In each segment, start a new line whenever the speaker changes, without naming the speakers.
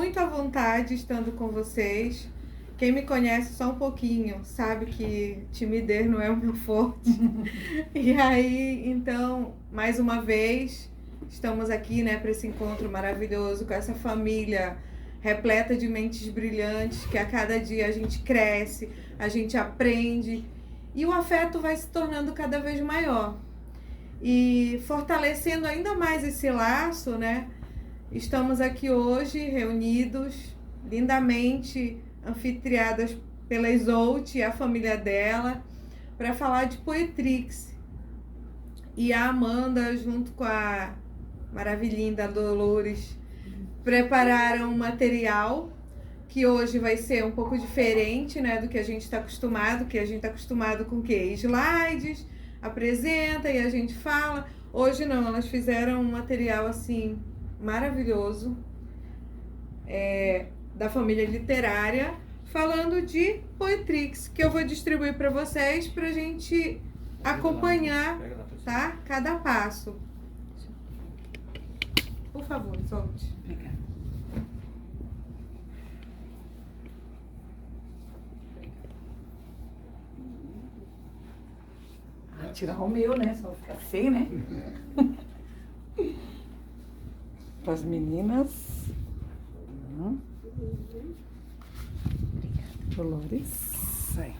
muito à vontade estando com vocês. Quem me conhece só um pouquinho sabe que timidez não é o meu forte. E aí, então, mais uma vez, estamos aqui, né, para esse encontro maravilhoso com essa família repleta de mentes brilhantes, que a cada dia a gente cresce, a gente aprende e o afeto vai se tornando cada vez maior. E fortalecendo ainda mais esse laço, né? Estamos aqui hoje reunidos, lindamente anfitriadas pela Isolte e a família dela, para falar de Poetrix. E a Amanda, junto com a maravilhinda Dolores, prepararam um material que hoje vai ser um pouco diferente, né, do que a gente está acostumado, que a gente está acostumado com o quê? Slides, apresenta e a gente fala. Hoje não, elas fizeram um material assim maravilhoso, da família literária, falando de Poetrix, que eu vou distribuir para vocês para a gente acompanhar, tá? Cada passo. Por favor, solte.
Tirar o meu, né? Só ficar feio, né? Para as meninas. Dolores. Aí.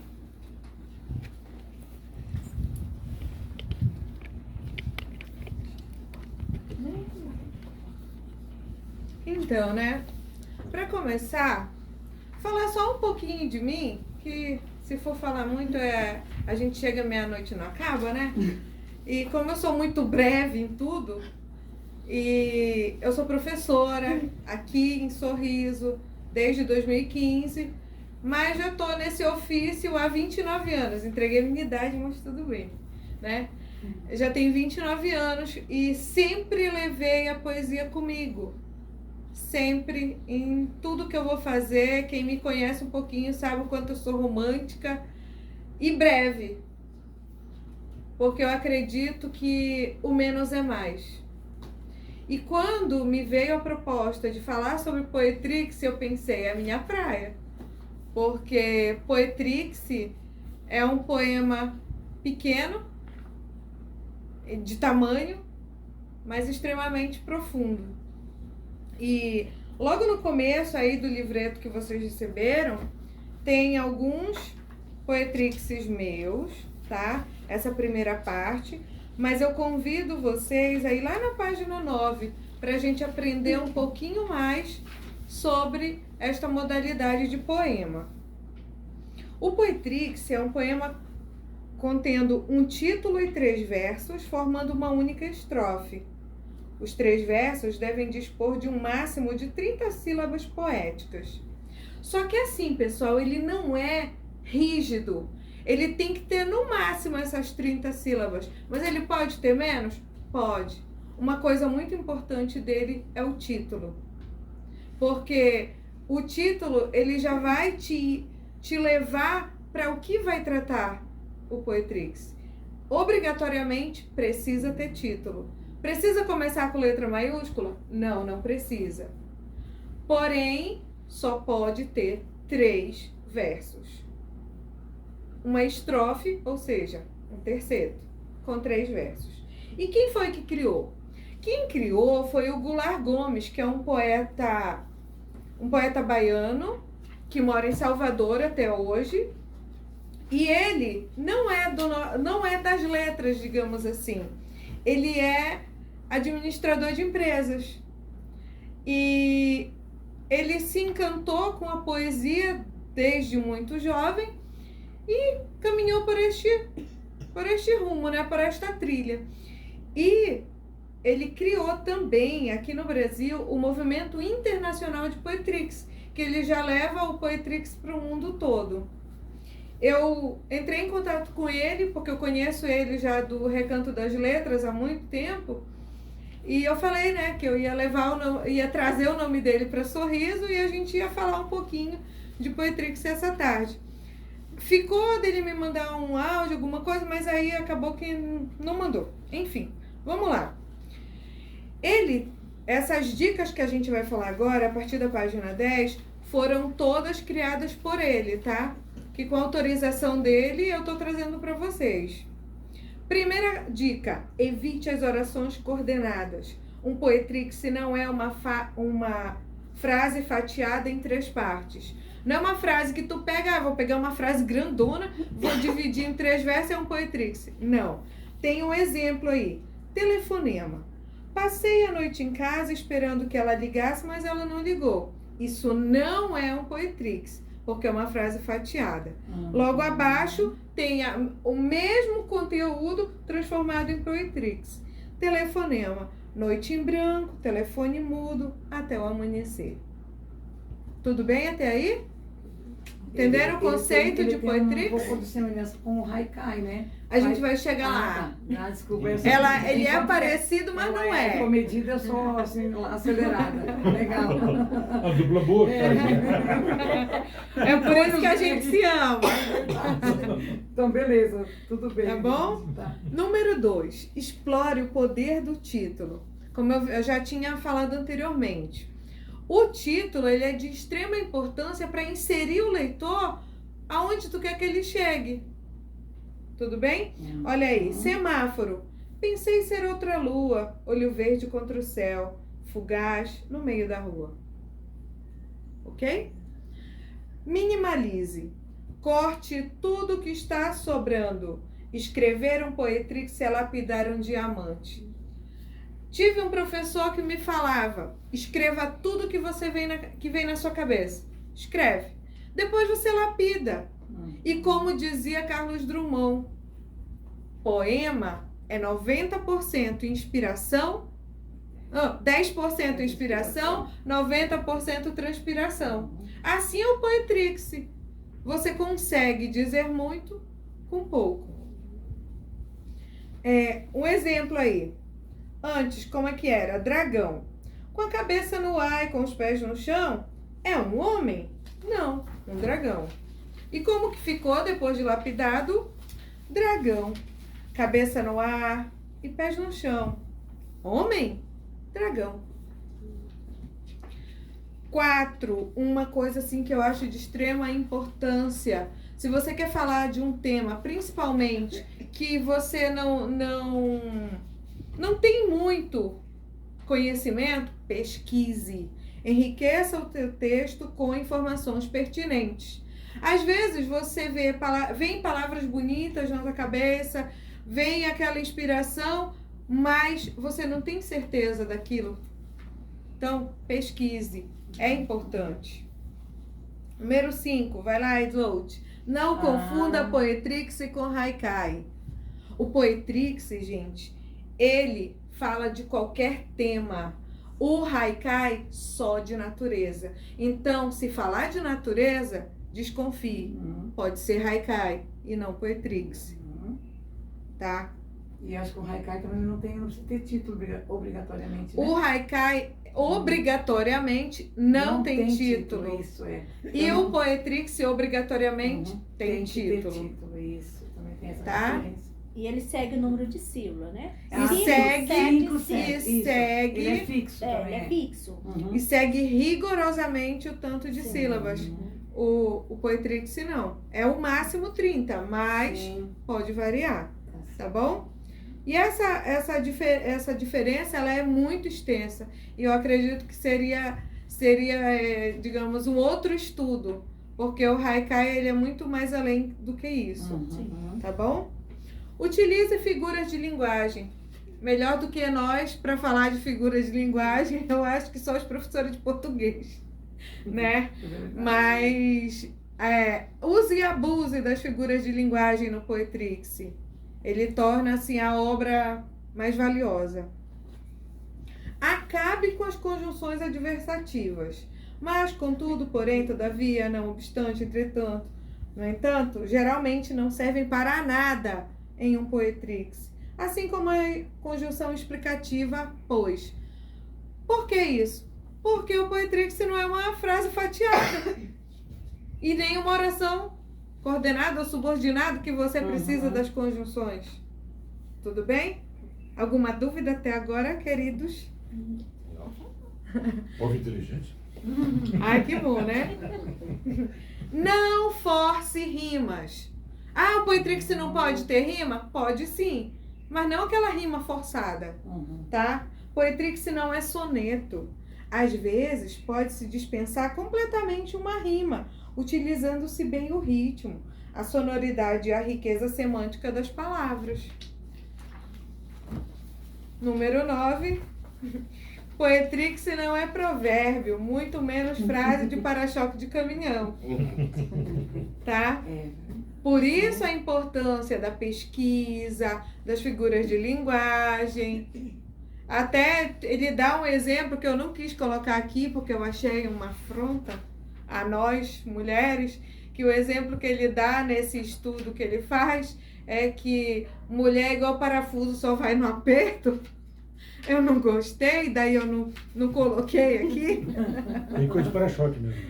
Então, né? Para começar, falar só um pouquinho de mim, que se for falar muito, a gente chega meia-noite e não acaba, né? E como eu sou muito breve em tudo, e eu sou professora aqui em Sorriso desde 2015, mas já estou nesse ofício há 29 anos. Entreguei a minha idade, mas tudo bem, né? Já tenho 29 anos e sempre levei a poesia comigo. Sempre, em tudo que eu vou fazer. Quem me conhece um pouquinho sabe o quanto eu sou romântica e breve, porque eu acredito que o menos é mais. E quando me veio a proposta de falar sobre Poetrix, eu pensei, é a minha praia, porque Poetrix é um poema pequeno, de tamanho, mas extremamente profundo. E logo no começo aí do livreto que vocês receberam, tem alguns Poetrixes meus, tá? Essa primeira parte, mas eu convido vocês a ir lá na página 9 para a gente aprender um pouquinho mais sobre esta modalidade de poema. O Poetrix é um poema contendo um título e 3 versos, formando uma única estrofe. Os 3 versos devem dispor de um máximo de 30 sílabas poéticas. Só que assim, pessoal, ele não é rígido. Ele tem que ter no máximo essas 30 sílabas. Mas ele pode ter menos? Pode. Uma coisa muito importante dele é o título. Porque o título, ele já vai te levar para o que vai tratar o Poetrix. Obrigatoriamente precisa ter título. Precisa começar com letra maiúscula? Não, não precisa. Porém, só pode ter 3 versos. Uma estrofe, ou seja, um terceto, com 3 versos. E quem foi que criou? Quem criou foi o Goulart Gomes, que é um poeta baiano, que mora em Salvador até hoje. E ele não é das letras, digamos assim. Ele é administrador de empresas. E ele se encantou com a poesia desde muito jovem e caminhou por este rumo, né, por esta trilha. E ele criou também, aqui no Brasil, o Movimento Internacional de Poetrix, que ele já leva o Poetrix para o mundo todo. Eu entrei em contato com ele, porque eu conheço ele já do Recanto das Letras há muito tempo, e eu falei, né, que eu ia trazer o nome dele para Sorriso e a gente ia falar um pouquinho de Poetrix essa tarde. Ficou dele me mandar um áudio, alguma coisa, mas aí acabou que não mandou. Enfim, vamos lá. Ele essas dicas que a gente vai falar agora, a partir da página 10, foram todas criadas por ele, tá? Que com a autorização dele eu tô trazendo para vocês. Primeira dica, evite as orações coordenadas. Um poetrix não é uma frase fatiada em 3 partes. Não é uma frase que tu pega, vou pegar uma frase grandona, vou dividir em 3 versos, é um poetrix. Não. Tem um exemplo aí. Telefonema. Passei a noite em casa esperando que ela ligasse, mas ela não ligou. Isso não é um poetrix, porque é uma frase fatiada. Logo abaixo tem o mesmo conteúdo transformado em poetrix. Telefonema. Noite em branco, telefone mudo, até o amanhecer. Tudo bem até aí? Entenderam o conceito de poetrix?
Um pouco de semelhança com o haikai, né?
A gente vai chegar lá.
Tá. Desculpa.
Ele é parecido, mas não é.
Comedida, eu sou assim, acelerada. Legal.
A dupla boa.
É por isso que a gente se ama.
Então, beleza. Tudo bem.
Tá bom?
Tá.
Número 2. Explore o poder do título. Como eu já tinha falado anteriormente. O título ele é de extrema importância para inserir o leitor aonde tu quer que ele chegue. Tudo bem? Olha aí, semáforo. Pensei ser outra lua, olho verde contra o céu, fugaz no meio da rua. Ok? Minimalize. Corte tudo que está sobrando. Escrever um poetrix é lapidar um diamante. Tive um professor que me falava, escreva tudo que vem na sua cabeça. Escreve. Depois você lapida. E como dizia Carlos Drummond, poema é 90% inspiração, 10% inspiração, 90% transpiração. Assim é o poetrix. Você consegue dizer muito com pouco. Um exemplo aí. Antes, como é que era? Dragão. Com a cabeça no ar e com os pés no chão, é um homem? Não, um dragão. E como que ficou depois de lapidado? Dragão. Cabeça no ar e pés no chão. Homem? Dragão. 4. Uma coisa assim que eu acho de extrema importância. Se você quer falar de um tema, principalmente, que você não tem muito conhecimento, pesquise. Enriqueça o teu texto com informações pertinentes. Às vezes você vem palavras bonitas na tua cabeça, vem aquela inspiração, mas você não tem certeza daquilo. Então, pesquise. É importante. Número 5. Vai lá, Edload. Não confunda poetrix com haikai. O poetrix, gente, ele fala de qualquer tema. O haikai só de natureza. Então, se falar de natureza, desconfie. Pode ser haikai e não poetrix. Tá?
E acho que o haikai também não precisa ter título obrigatoriamente, né?
O haikai, obrigatoriamente, não tem título.
Isso é.
E o poetrix, obrigatoriamente, tem título.
Tem título, isso. Também tem essa
Tá?
diferença.
E ele segue o número de sílaba, né?
Ele é fixo também.
Ele é fixo.
E segue rigorosamente o tanto de sílabas. O poetrix não. É o máximo 30, mas pode variar. Tá bom? E essa diferença ela é muito extensa. E eu acredito que seria digamos, um outro estudo. Porque o haikai ele é muito mais além do que isso. Tá bom? Utilize figuras de linguagem. Melhor do que nós para falar de figuras de linguagem, eu acho que só os professores de português, né? Mas use e abuse das figuras de linguagem no poetrix. Ele torna assim a obra mais valiosa. Acabe com as conjunções adversativas. Mas, contudo, porém, todavia, não obstante, entretanto, no entanto, geralmente não servem para nada em um poetrix, assim como a conjunção explicativa, pois. Por que isso? Porque o poetrix não é uma frase fatiada e nem uma oração coordenada ou subordinada que você precisa das conjunções. Tudo bem? Alguma dúvida até agora, queridos?
Não. Povo inteligente.
Ai, que bom, né? Não force rimas. Ah, o Poetrix não pode ter rima? Pode sim, mas não aquela rima forçada, tá? Poetrix não é soneto. Às vezes pode-se dispensar completamente uma rima, utilizando-se bem o ritmo, a sonoridade e a riqueza semântica das palavras. Número 9. Poetrix não é provérbio, muito menos frase de para-choque de caminhão. Tá? Por isso a importância da pesquisa, das figuras de linguagem. Até ele dá um exemplo que eu não quis colocar aqui, porque eu achei uma afronta a nós, mulheres, que o exemplo que ele dá nesse estudo que ele faz é que mulher igual parafuso só vai no aperto. Eu não gostei, daí eu não coloquei aqui.
Bem coisa de para-choque mesmo.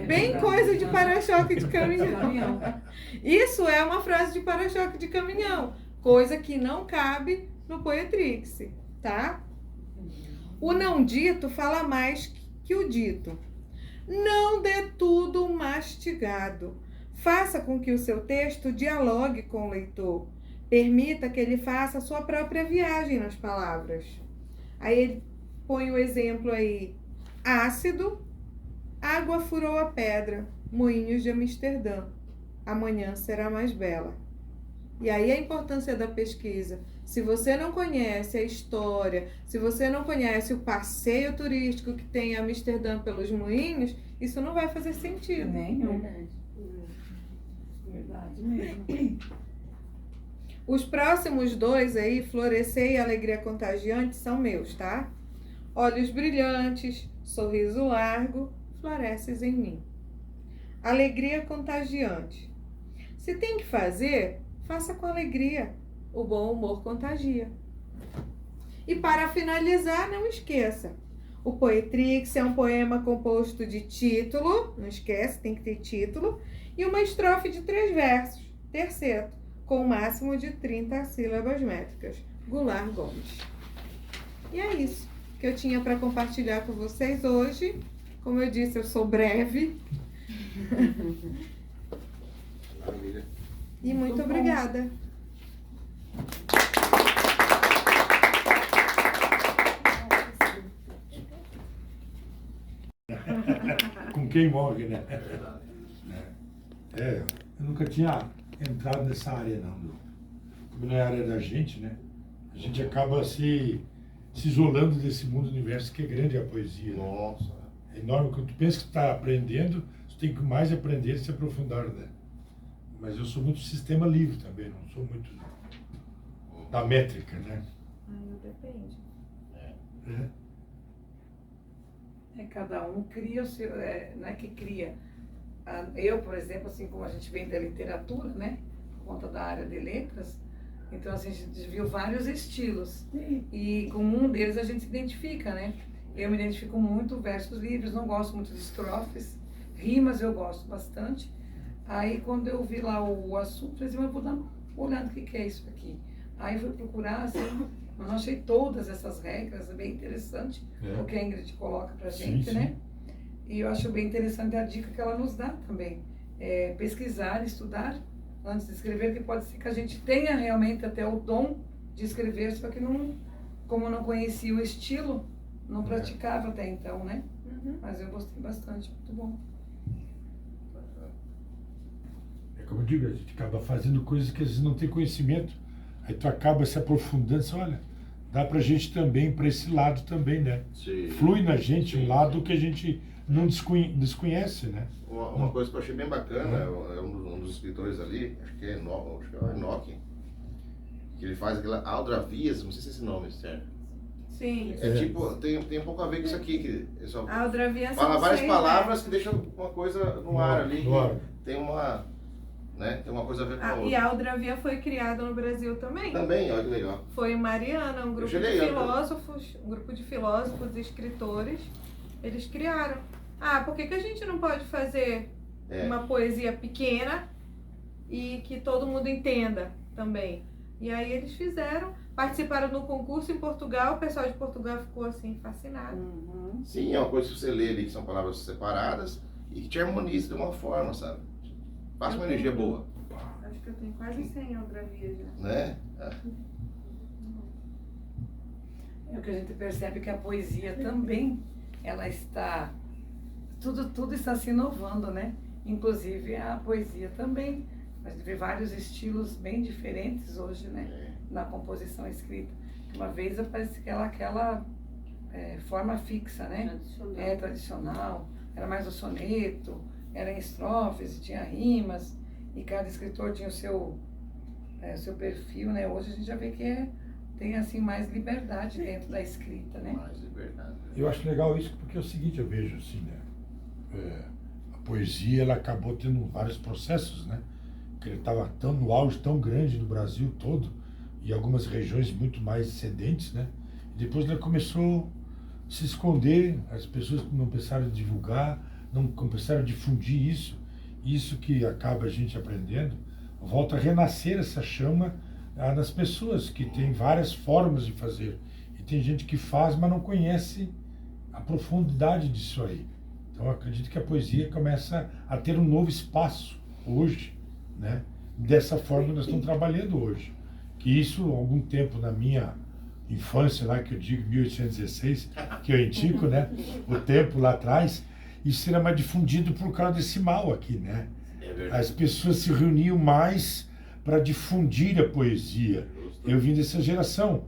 Bem coisa de para-choque de caminhão. Isso é uma frase de para-choque de caminhão, coisa que não cabe no Poetrix, tá? O não dito fala mais que o dito. Não dê tudo mastigado. Faça com que o seu texto dialogue com o leitor. Permita que ele faça a sua própria viagem nas palavras. Aí ele põe o exemplo aí. Ácido, água furou a pedra, moinhos de Amsterdã. Amanhã será mais bela. E aí a importância da pesquisa. Se você não conhece a história, se você não conhece o passeio turístico que tem em Amsterdã pelos moinhos, isso não vai fazer sentido.
Nenhum. Verdade mesmo.
Os próximos dois aí, Florescer e Alegria Contagiante, são meus, tá? Olhos brilhantes, sorriso largo, floresces em mim. Alegria contagiante. Se tem que fazer, faça com alegria. O bom humor contagia. E para finalizar, não esqueça. O Poetrix é um poema composto de título, não esquece, tem que ter título, e uma estrofe de 3 versos, terceto, com o máximo de 30 sílabas métricas. Goulart Gomes. E é isso que eu tinha para compartilhar com vocês hoje. Como eu disse, eu sou breve.
Maravilha.
E muito obrigada.
Com quem morre, né? Eu nunca tinha entrado nessa área, não. Como não é a área da gente, né? A gente acaba se isolando desse mundo, universo, que é grande a poesia.
Nossa.
Né? É enorme. Quando tu pensa que está aprendendo, tu tem que mais aprender e se aprofundar, né? Mas eu sou muito sistema livre também, não sou muito da métrica, né?
Depende.
Cada um cria o seu, não é que cria. Eu, por exemplo, assim como a gente vem da literatura, né, por conta da área de letras, então assim, a gente viu vários estilos. E com um deles a gente se identifica, né? Eu me identifico muito versos livres, não gosto muito de estrofes, rimas eu gosto bastante. Aí quando eu vi lá o assunto, eu falei assim, mas eu vou dar uma olhada no que é isso aqui. Aí eu fui procurar, assim, mas não achei todas essas regras, é bem interessante o que a Ingrid coloca pra gente, sim, né? E eu acho bem interessante a dica que ela nos dá também. Pesquisar, estudar antes de escrever, que pode ser que a gente tenha realmente até o dom de escrever, só que não, como não conhecia o estilo, não praticava até então, né? Mas eu gostei bastante, muito bom.
É como eu digo, a gente acaba fazendo coisas que às vezes não tem conhecimento, aí tu acaba se aprofundando, assim, olha, dá pra gente também, pra esse lado também, né?
Sim.
Flui na gente um lado que a gente não desconhece, né?
Uma coisa que eu achei bem bacana, é um dos escritores ali, acho que é Enoch, que ele faz aquela aldravias, não sei se é esse nome, certo?
Sim.
Tipo, tem um pouco a ver com isso aqui, que ele só
Aldravia
fala várias
6,
palavras que deixam uma coisa no ar ali,
no ar.
Tem uma coisa a ver com a
E
outra.
a Aldravia foi criada no Brasil também.
Também, olha que legal.
Foi em Mariana, um grupo de filósofos e escritores. Eles criaram. Por que a gente não pode fazer uma poesia pequena e que todo mundo entenda também? E aí eles fizeram, participaram do concurso em Portugal, o pessoal de Portugal ficou assim fascinado.
Uhum.
Sim, é uma coisa que você lê ali, que são palavras separadas e que te harmoniza de uma forma, sabe? Passa uma energia boa,
Acho que eu tenho quase 100 aldravias já.
né?
É o que a gente percebe que a poesia também, ela está, tudo está se inovando, né? Inclusive a poesia também. A gente vê vários estilos bem diferentes hoje, né? Na composição escrita. Uma vez aparece aquela forma fixa, né?
Tradicional.
Tradicional. Era mais o soneto, era em estrofes, tinha rimas, e cada escritor tinha o seu perfil, né? Hoje a gente já vê que tem assim mais liberdade dentro da escrita, né?
Mais liberdade.
Eu acho legal isso porque é o seguinte, eu vejo assim, né? A poesia, ela acabou tendo vários processos, né? Que ele estava no auge tão grande no Brasil todo e algumas regiões muito mais sedentes, né? E depois ela começou a se esconder, as pessoas não começaram a divulgar, não começaram a difundir isso que acaba a gente aprendendo, volta a renascer essa chama nas pessoas, que tem várias formas de fazer. E tem gente que faz, mas não conhece a profundidade disso aí. Então eu acredito que a poesia começa a ter um novo espaço hoje, né? Dessa forma nós estamos trabalhando hoje. Que isso, há algum tempo na minha infância, lá que eu digo 1816, que eu indico, né? O tempo lá atrás, isso era mais difundido por causa desse mal aqui, né?
É verdade.
As pessoas se reuniam mais para difundir a poesia. Eu vim dessa geração,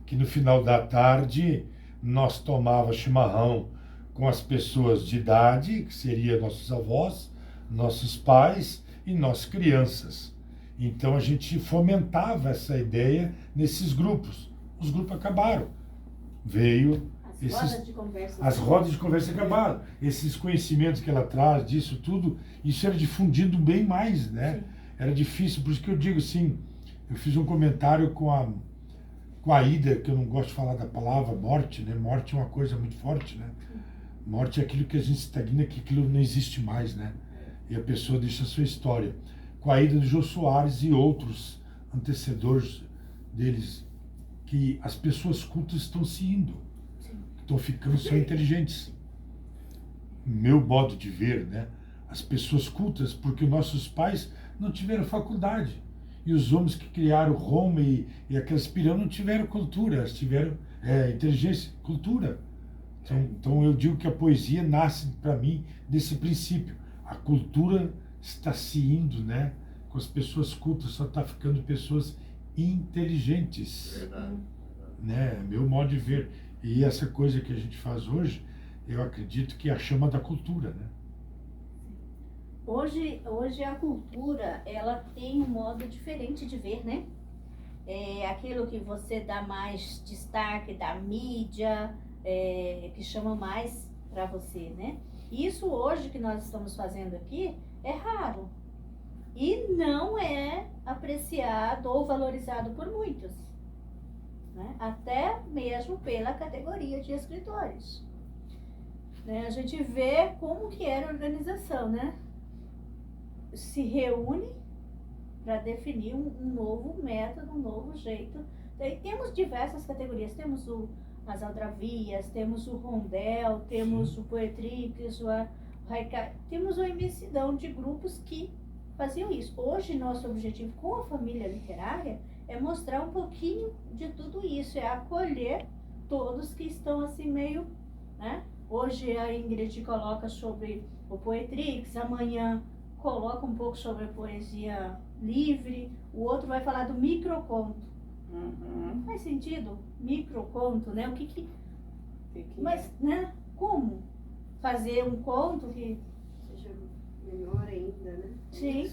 que no final da tarde nós tomávamos chimarrão com as pessoas de idade, que seriam nossos avós, nossos pais e nós crianças. Então a gente fomentava essa ideia nesses grupos. Os grupos acabaram. Veio as rodas de conversa acabaram. Esses conhecimentos que ela traz disso tudo, isso era difundido bem mais, né? Sim. Era difícil, por isso que eu digo assim, eu fiz um comentário com a Ida, que eu não gosto de falar da palavra morte, né? Morte é uma coisa muito forte, né? Morte é aquilo que a gente estagna, que aquilo não existe mais, né? E a pessoa deixa a sua história. Com a ida do Jô Soares e outros antecedores deles, que as pessoas cultas estão se indo, estão ficando só inteligentes. Meu modo de ver, né? As pessoas cultas, porque nossos pais não tiveram faculdade. E os homens que criaram Roma e aquelas pirâmides não tiveram cultura, eles tiveram inteligência, cultura. Então eu digo que a poesia nasce, para mim, desse princípio. A cultura está se indo, né? Com as pessoas cultas, só está ficando pessoas inteligentes.
Verdade.
Né? Meu modo de ver. E essa coisa que a gente faz hoje, eu acredito que é a chama da cultura, né?
Hoje a cultura, ela tem um modo diferente de ver, né? É aquilo que você dá mais destaque da mídia, que chama mais para você, né? Isso hoje que nós estamos fazendo aqui é raro e não é apreciado ou valorizado por muitos, né? Até mesmo pela categoria de escritores, né? A gente vê como que era a organização, né? Se reúne para definir um novo método, um novo jeito. Daí temos diversas categorias, temos as aldravias, temos o rondel, temos o poetrix, o haikai, temos uma imensidão de grupos que faziam isso. Hoje nosso objetivo com a família literária é mostrar um pouquinho de tudo isso, é acolher todos que estão assim meio, né? Hoje a Ingrid coloca sobre o poetrix, amanhã coloca um pouco sobre a poesia livre, o outro vai falar do microconto.
Uhum.
Faz sentido? Microconto, né? Mas, né? Como fazer um conto que
seja melhor ainda, né?
Sim.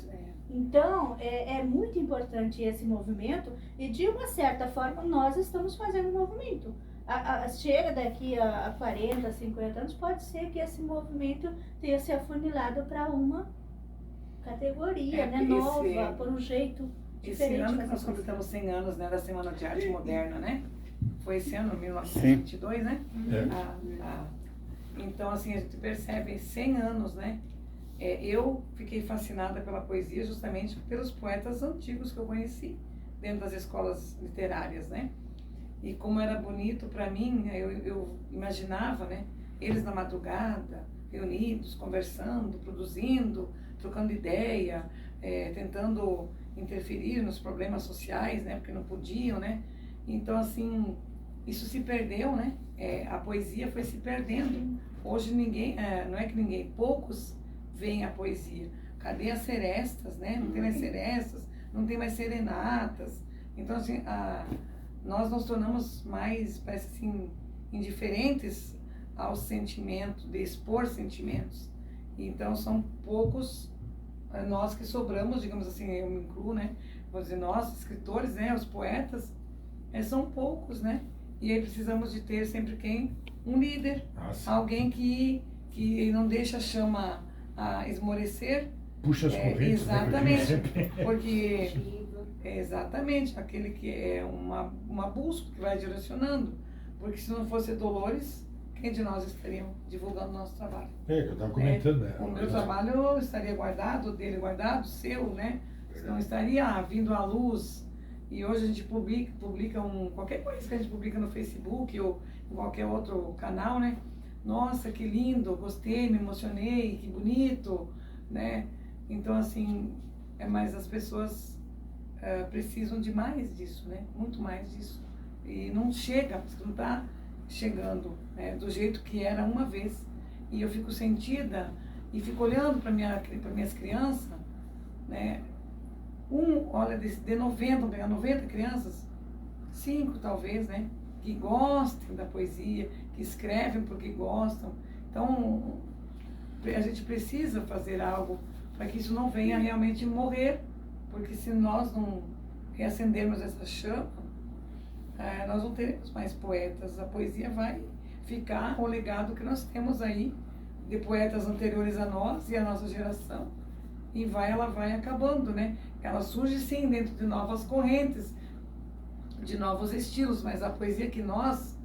Então, é muito importante esse movimento e, de uma certa forma, nós estamos fazendo um movimento. Chega daqui a 40, 50 anos, pode ser que esse movimento tenha se afunilado para uma categoria, né, nova, por um jeito diferente.
Esse ano que nós
coisa.
completamos 100 anos, né, da Semana de Arte Moderna, né? Foi esse ano, 1922, né? Então, assim, a gente percebe 100 anos, né? Eu fiquei fascinada pela poesia justamente pelos poetas antigos que eu conheci dentro das escolas literárias, né? E como era bonito para mim, eu imaginava, né? Eles na madrugada, reunidos, conversando, produzindo, trocando ideia, tentando interferir nos problemas sociais, né? Porque não podiam, né? Então, assim, isso se perdeu, né? A poesia foi se perdendo. Hoje ninguém, não é que ninguém, poucos veem a poesia. Cadê as serestas, né? Não tem mais serestas, não tem mais serenatas. Então, assim, nós nos tornamos mais, parece assim, indiferentes ao sentimento, de expor sentimentos. Então, são poucos nós que sobramos, digamos assim, eu me incluo, né? Vou dizer, nós, escritores, né? Os poetas, são poucos, né? E aí precisamos de ter sempre quem? Um líder.
Nossa.
Alguém que não deixa a chama esmorecer.
Puxa as correntes.
Exatamente.
Né?
Porque exatamente, aquele que é uma bússola que vai direcionando. Porque se não fosse Dolores, quem de nós estaria divulgando o nosso trabalho?
Que eu estava comentando, né?
O meu trabalho estaria guardado, o dele guardado, o seu, né? Não estaria vindo à luz. E hoje a gente publica qualquer coisa que a gente publica no Facebook ou em qualquer outro canal, né? Nossa, que lindo, gostei, me emocionei, que bonito, né? Então, assim, mas as pessoas precisam de mais disso, né? Muito mais disso. E não chega, não está chegando, né? Do jeito que era uma vez. E eu fico sentida e fico olhando para minhas crianças, né? Olha, de 90, vamos pegar 90 crianças, 5 talvez, né? Que gostem da poesia, que escrevem porque gostam. Então, a gente precisa fazer algo para que isso não venha realmente morrer, porque se nós não reacendermos essa chama, nós não teremos mais poetas. A poesia vai ficar o legado que nós temos aí, de poetas anteriores a nós e a nossa geração, e ela vai acabando, né? Ela surge sim dentro de novas correntes, de novos estilos, mas a poesia que nós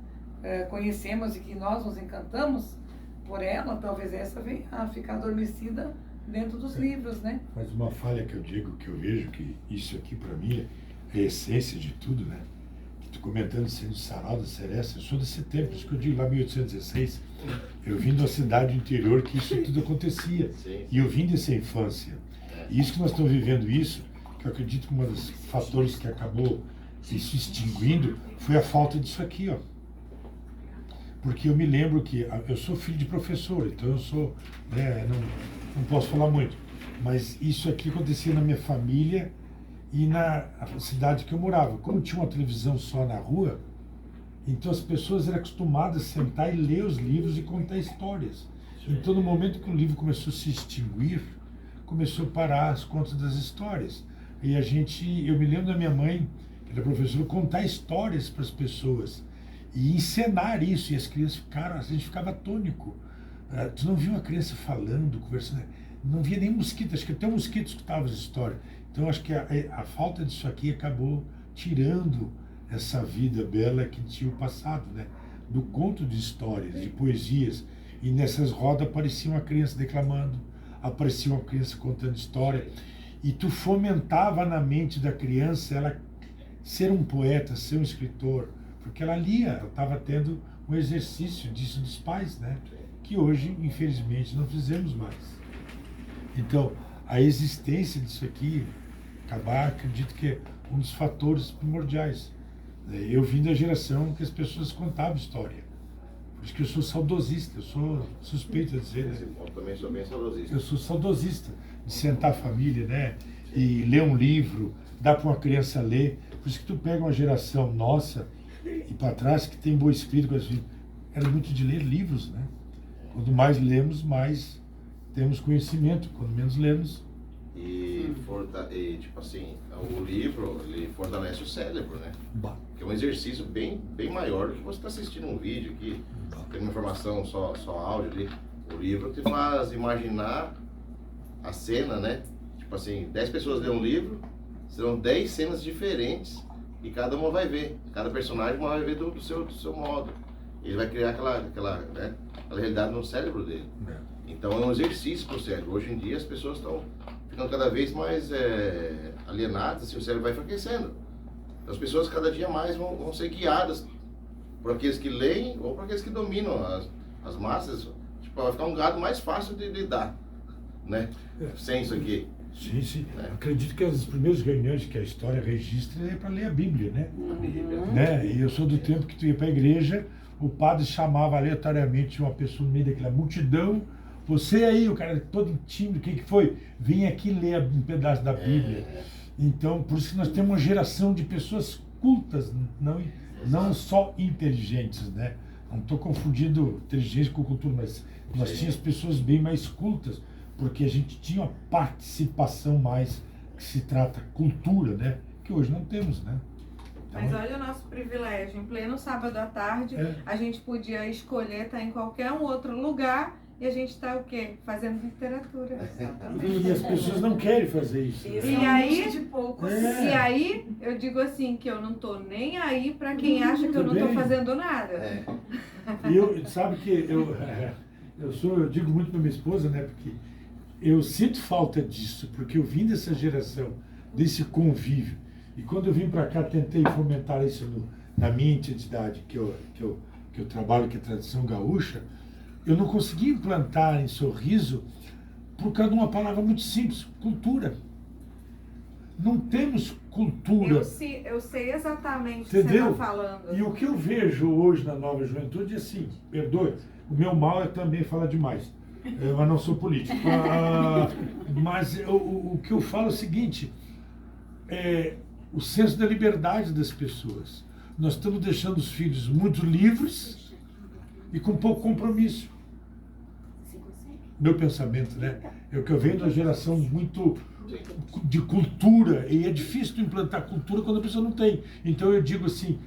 conhecemos e que nós nos encantamos por ela, talvez essa venha a ficar adormecida dentro dos livros, né?
Mas uma falha que eu digo, que eu vejo que isso aqui para mim é a essência de tudo, né? Que tu comentando sendo Sarau da Seresta, eu sou desse tempo, isso que eu digo lá 1816, eu vim da cidade do interior que isso tudo acontecia.
Sim.
E eu vim dessa infância. E isso que nós estamos vivendo isso, que eu acredito que um dos fatores que acabou se extinguindo foi a falta disso aqui, ó. Porque eu me lembro que eu sou filho de professor, então eu sou, né, não posso falar muito, mas isso aqui acontecia na minha família e na cidade que eu morava. Como tinha uma televisão só na rua, então as pessoas eram acostumadas a sentar e ler os livros e contar histórias. Então no momento que o livro começou a se extinguir, começou a parar as contas das histórias. E eu me lembro da minha mãe, que era professora, contar histórias para as pessoas e encenar isso. E as crianças ficaram, a gente ficava atônico. Tu não via uma criança falando, conversando, não via nem mosquito, acho que até um mosquito escutava as histórias. Então acho que a falta disso aqui acabou tirando essa vida bela que tinha o passado, né? Do conto de histórias, de poesias. E nessas rodas aparecia uma criança declamando, aparecia uma criança contando história, e tu fomentava na mente da criança ela ser um poeta, ser um escritor, porque ela lia, ela estava tendo um exercício disso dos pais, né? Que hoje, infelizmente, não fizemos mais. Então, a existência disso aqui, acredito que é um dos fatores primordiais. Eu vim da geração que as pessoas contavam história. Por isso que eu sou saudosista, eu sou suspeito de dizer, né?
Eu também sou bem saudosista.
Eu sou saudosista de sentar a família, né? E ler um livro, dar para uma criança ler. Por isso que tu pega uma geração nossa e para trás que tem boa escrita, era muito de ler livros, né? Quanto mais lemos, mais temos conhecimento. Quanto menos lemos.
E tipo assim, o livro, ele fortalece o cérebro, né? Que é um exercício bem maior do que você está assistindo um vídeo aqui, tem uma informação só áudio ali. O livro te faz imaginar a cena, né? Tipo assim, 10 pessoas lêem um livro, serão 10 cenas diferentes e cada uma vai ver, cada personagem vai ver do seu modo. Ele vai criar aquela realidade no cérebro dele. Então é um exercício para o cérebro. Hoje em dia as pessoas estão ficando cada vez mais alienadas, assim, o cérebro vai enfraquecendo. As pessoas cada dia mais vão ser guiadas por aqueles que leem ou por aqueles que dominam as massas. Tipo, vai ficar um gado mais fácil de lidar, né? Sem isso aqui.
Sim, sim. Acredito que as primeiras reuniões que a história registra é para ler a Bíblia, né? Né? E eu sou do tempo que tu ia para a igreja, o padre chamava aleatoriamente uma pessoa no meio daquela multidão. Você aí, o cara todo tímido, o que foi? Vem aqui ler um pedaço da Bíblia. Então, por isso que nós temos uma geração de pessoas cultas, não só inteligentes, né? Não estou confundindo inteligência com cultura, mas nós tínhamos pessoas bem mais cultas, porque a gente tinha uma participação mais que se trata cultura, né? Que hoje não temos, né? Então,
Mas olha o nosso privilégio. Em pleno sábado à tarde, a gente podia escolher estar em qualquer um outro lugar e a gente está o quê? Fazendo literatura.
e as pessoas não querem fazer isso.
Esse
E
é um
aí-
nicho de poucos.
E aí, eu digo assim, que eu não tô nem aí para quem acha que eu não tô
Também.
fazendo nada.
E eu, sabe que eu digo muito para minha esposa, né? Porque eu sinto falta disso, porque eu vim dessa geração, desse convívio. E quando eu vim para cá, tentei fomentar isso na minha entidade, que eu trabalho, que é a tradição gaúcha, eu não consegui implantar em Sorriso por causa de uma palavra muito simples, cultura. Não temos cultura.
Eu sei exatamente o que você
Entendeu?
está falando.
E o que eu vejo hoje na nova juventude é assim, perdoe, o meu mal é também falar demais, mas não sou político. Mas o que eu falo é o seguinte, o senso da liberdade das pessoas. Nós estamos deixando os filhos muito livres e com pouco compromisso. Meu pensamento, né? É o que eu venho da geração muito de cultura, e é difícil tu implantar cultura quando a pessoa não tem. Então eu digo assim,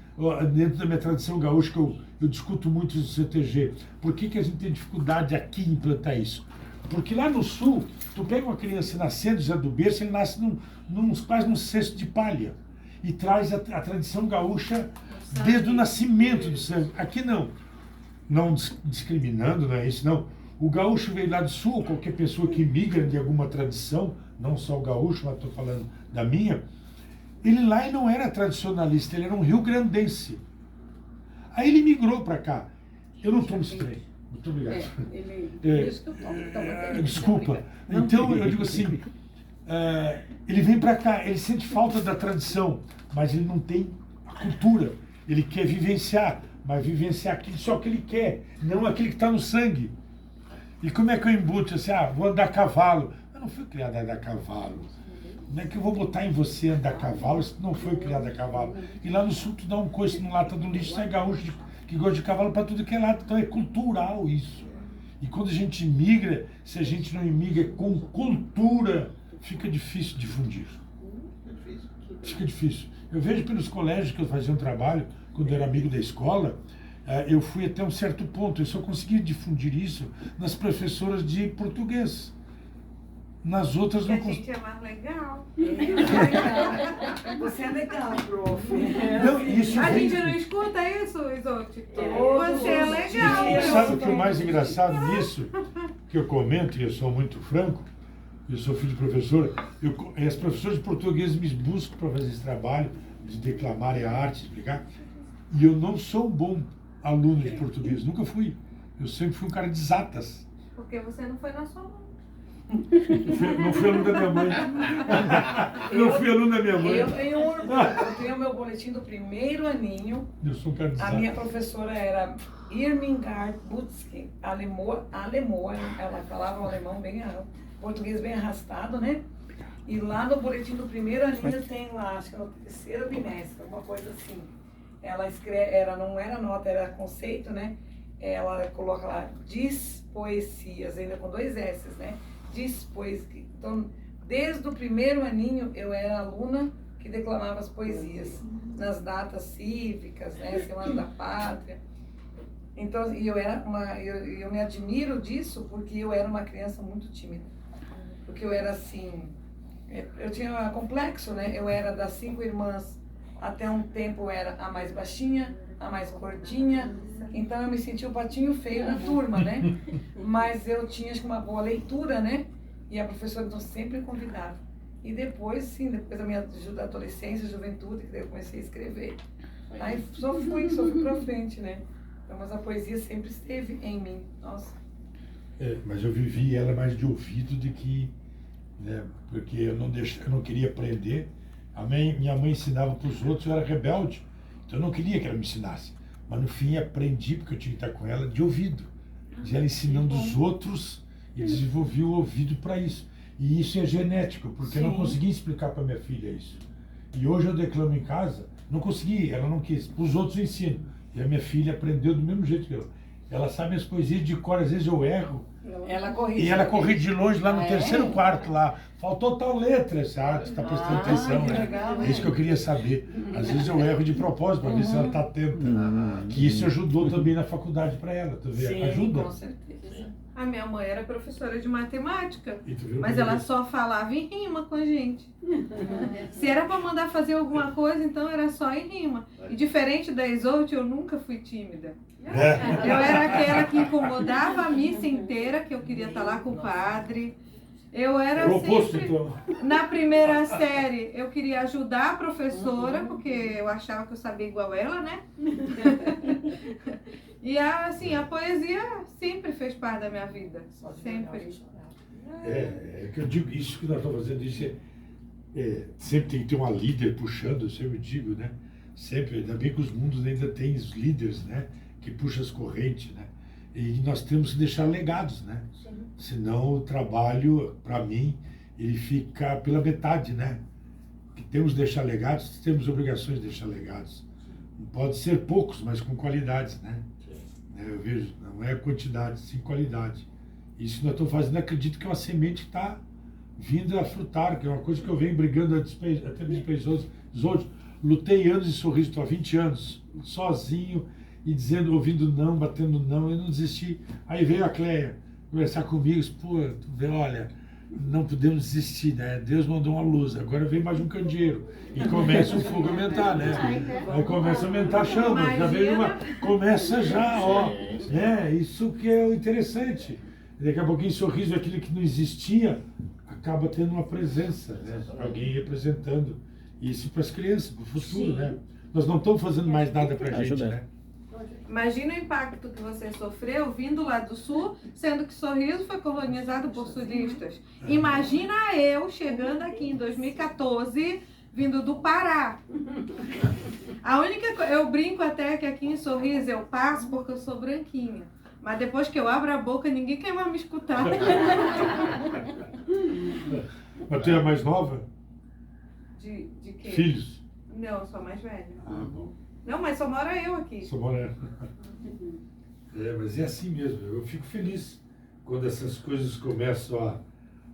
dentro da minha tradição gaúcha, que eu discuto muito isso no CTG, por que a gente tem dificuldade aqui em implantar isso? Porque lá no sul, tu pega uma criança nascendo já do berço, ele nasce quase num cesto de palha, e traz a tradição gaúcha desde o nascimento do sangue. Aqui não discriminando, não é isso, não. O gaúcho veio lá do sul, qualquer pessoa que migra de alguma tradição, não só o gaúcho, mas estou falando da minha, ele lá não era tradicionalista, ele era um rio-grandense. Aí ele migrou para cá. Eu não tomo spray. Muito obrigado.
Isso que eu tomo. Então,
Desculpa. Então eu digo assim, ele vem para cá, ele sente falta da tradição, mas ele não tem a cultura. Ele quer vivenciar, mas vivenciar só que ele quer, não aquele que está no sangue. E como é que eu embuto assim, vou andar a cavalo? Eu não fui criado a andar a cavalo. Não é que eu vou botar em você andar a cavalo, isso não foi criado a cavalo. E lá no sul tu dá um coice no lata do lixo, sai gaúcho que gosta de cavalo para tudo que é lata. Então é cultural isso. E quando a gente migra, se a gente não imigra com cultura, fica difícil difundir. Fica difícil. Eu vejo pelos colégios que eu fazia um trabalho, quando eu era amigo da escola, eu fui até um certo ponto, eu só consegui difundir isso nas professoras de português. Nas outras
Porque
não
a
consegui.
gente é mais legal.
Você é legal, prof.
Não, isso
A
vem-
gente não escuta isso, Isote?
Todos
Você é
os
legal.
dias.
Sabe o que é o mais engraçado nisso? Que eu comento, e eu sou muito franco, eu sou filho de professora, as professoras de português me buscam para fazer esse trabalho, de declamar a arte, explicar, e eu não sou um bom aluno de português, nunca fui. Eu sempre fui um cara de exatas.
Porque você não foi na sua mão.
Não fui aluno da minha mãe. Não fui aluno da minha mãe.
Eu tenho o meu boletim do primeiro aninho.
Eu sou um cara de
A minha
exatas.
professora era Irmingard Butzke, alemoa, ela falava o alemão bem, português bem arrastado, né? E lá no boletim do primeiro aninho tem lá, acho que no terceiro bimestre, alguma coisa assim. Ela escreve, não era nota, era conceito, né? Ela coloca lá, diz poesias, ainda com 2 S's, né? Diz poesias. Então, desde o primeiro aninho, eu era aluna que declamava as poesias nas datas cívicas, né? Semana da Pátria. Então, e eu me admiro disso porque eu era uma criança muito tímida. Porque eu era assim, eu tinha complexo, né? Eu era das 5 irmãs, até um tempo eu era a mais baixinha, a mais gordinha, então eu me sentia o patinho feio da turma, né? Mas eu tinha acho que uma boa leitura, né? E a professora então sempre convidava. E depois, sim, depois da minha adolescência, juventude, que daí eu comecei a escrever. Aí só fui pra frente, né? Então, mas a poesia sempre esteve em mim. Nossa.
Mas eu vivi ela mais de ouvido do que, né, porque eu não queria aprender. Minha mãe ensinava para os outros, eu era rebelde, então eu não queria que ela me ensinasse. Mas no fim aprendi, porque eu tinha que estar com ela, de ouvido. De ela ensinando os outros, e desenvolvi o ouvido para isso. E isso é genético, porque eu não consegui explicar para minha filha isso. E hoje eu declamo em casa, não consegui, ela não quis. Para os outros eu ensino. E a minha filha aprendeu do mesmo jeito que eu. Ela sabe as poesias de cor, às vezes eu erro.
Ela corrige.
E ela corrige de longe lá no terceiro quarto lá. Faltou tal letra, sabe? Você está prestando atenção,
que
né?
legal,
É isso que eu queria saber. Às vezes eu erro de propósito para ver se ela está atenta. Que isso ajudou também na faculdade para ela, tu vê?
Sim,
Ajuda.
com certeza.
A minha mãe era professora de matemática,
E tu viu
mas
como
ela
isso?
só falava em rima com a gente. Se era para mandar fazer alguma coisa, então era só em rima. E diferente da Isolde, eu nunca fui tímida.
É.
Eu era aquela que incomodava a missa inteira, que eu queria estar lá com o padre. Eu era
O oposto,
sempre...
então.
Na primeira série, eu queria ajudar a professora, porque eu achava que eu sabia igual ela, né? E assim, a poesia sempre fez parte da minha vida. Sempre.
É que eu digo, isso que nós estamos fazendo, isso sempre tem que ter uma líder puxando, eu sempre digo, né? Sempre, ainda bem que os mundos ainda têm os líderes, né? Que puxam as correntes, né? E nós temos que deixar legados, né? Senão o trabalho, para mim, ele fica pela metade, né? Que temos que deixar legados, temos obrigações de deixar legados. Pode ser poucos, mas com qualidades, né? Eu vejo, não é quantidade, sim qualidade. Isso que nós estamos fazendo, acredito que é uma semente que está vindo a frutar, que é uma coisa que eu venho brigando até mesmo pessoas. Lutei anos em Sorriso, estou há 20 anos, sozinho, e dizendo, ouvindo não, batendo não, eu não desisti. Aí veio a Cleia conversar comigo, disse, pô, tu vê, olha, não podemos desistir, né? Deus mandou uma luz, agora vem mais um candeeiro. E começa o fogo a aumentar, né? Aí começa a aumentar a chama, já vem começa já, ó. Isso que é o interessante. Daqui a pouquinho, Sorriso, aquilo que não existia, acaba tendo uma presença, né? Alguém representando. Isso para as crianças, para o futuro, né? Nós não estamos fazendo mais nada para a gente, né?
Imagina o impacto que você sofreu vindo lá do sul, sendo que Sorriso foi colonizado por sulistas. Imagina eu chegando aqui em 2014, vindo do Pará. A única eu brinco até que aqui em Sorriso eu passo porque eu sou branquinha. Mas depois que eu abro a boca, ninguém quer mais me escutar.
Mas tu é a mais nova?
De quê?
Filhos?
Não, eu sou a mais velha.
Ah, bom.
Não, mas só mora eu aqui.
Sou moreno. Mas é assim mesmo. Eu fico feliz quando essas coisas começam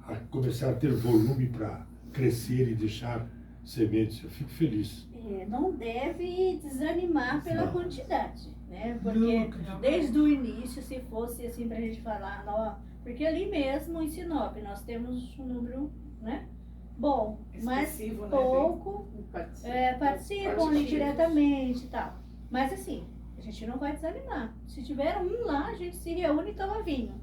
a começar a ter volume para crescer e deixar sementes. Eu fico feliz.
Não deve desanimar pela
Não.
quantidade, né? Porque
Não.
desde o início, se fosse assim pra gente falar, ó, porque ali mesmo em Sinop nós temos um número, né? Bom, mas
Expressivo, né?
pouco participam
Participa.
ali diretamente e tal. Mas assim, a gente não vai desanimar. Se tiver um lá, a gente se reúne e toma vinho.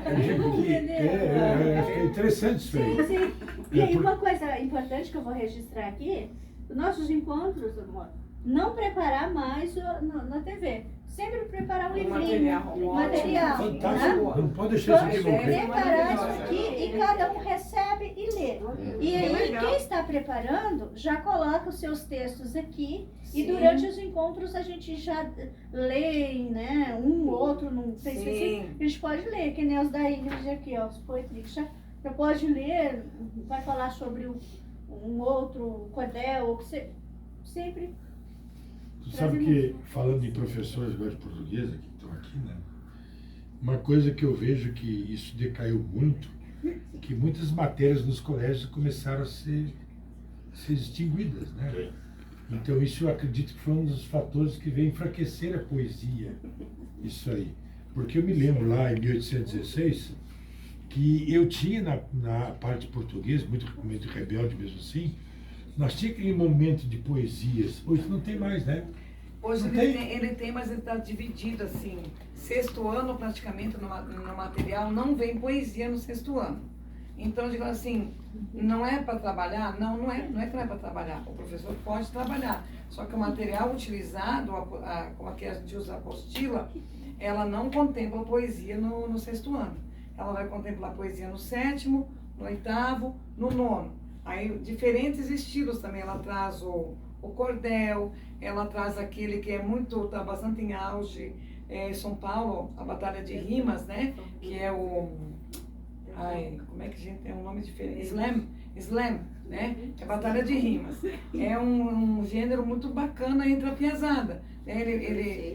Eu digo que é interessante isso aí.
Sim. E aí,
por-
uma coisa importante que eu vou registrar aqui, os nossos encontros, amor, não preparar mais na TV. Sempre preparar um
Um
livrinho,
material.
material.
Fantástico. Não pode deixar isso aqui morrer.
Preparar isso aqui e cada um recebe e lê. E aí,
legal.
quem está preparando, já coloca os seus textos aqui. E
Sim.
durante os encontros a gente já lê, né? Um outro, não sei se
Sim.
a gente pode ler, que nem os da Ingrid aqui, ó, os poetry. Já pode ler, vai falar sobre um outro cordel, ou que você sempre.
Tu sabe que, falando em professores agora de português que estão aqui, né? Uma coisa que eu vejo que isso decaiu muito, que muitas matérias nos colégios começaram a ser extinguidas, né?
Sim.
Então isso eu acredito que foi um dos fatores que veio enfraquecer a poesia, isso aí. Porque eu me lembro lá em 1816 que eu tinha na parte portuguesa, muito rebelde mesmo assim, nós tínhamos aquele momento de poesias. Hoje não tem mais, né?
Hoje
Não
ele tem, mas ele está dividido assim. Sexto ano, praticamente, no material, não vem poesia no sexto ano. Então, eu digo assim, não é para trabalhar? Não é que não é para trabalhar. O professor pode trabalhar. Só que o material utilizado, como aqui a gente usa a apostila, ela não contempla poesia no 6º ano. Ela vai contemplar poesia no 7º, no 8º, no 9º. Aí, diferentes estilos também. Ela traz o cordel, ela traz aquele que está bastante em auge, São Paulo, a Batalha de Rimas, né? Que é como é que a gente tem um nome diferente? Slam, né? É Batalha de Rimas. É um gênero muito bacana entre a piazada.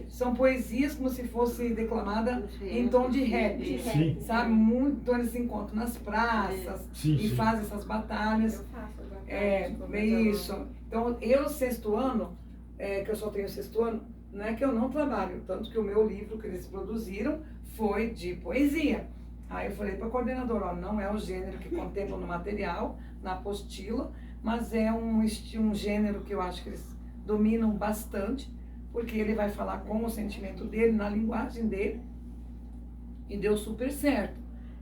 São poesias como se fosse declamada em tom de rap,
Sim.
sabe? Muito, então eles se encontram nas praças e fazem essas batalhas.
Eu faço batalhas
Isso. Então, eu, 6º ano, que eu só tenho 6º ano, não é que eu não trabalho, tanto que o meu livro que eles produziram foi de poesia. Aí eu falei para a coordenadora, ó, não é o gênero que contempla no material, na apostila, mas é um gênero que eu acho que eles dominam bastante, porque ele vai falar com o sentimento dele, na linguagem dele, e deu super certo.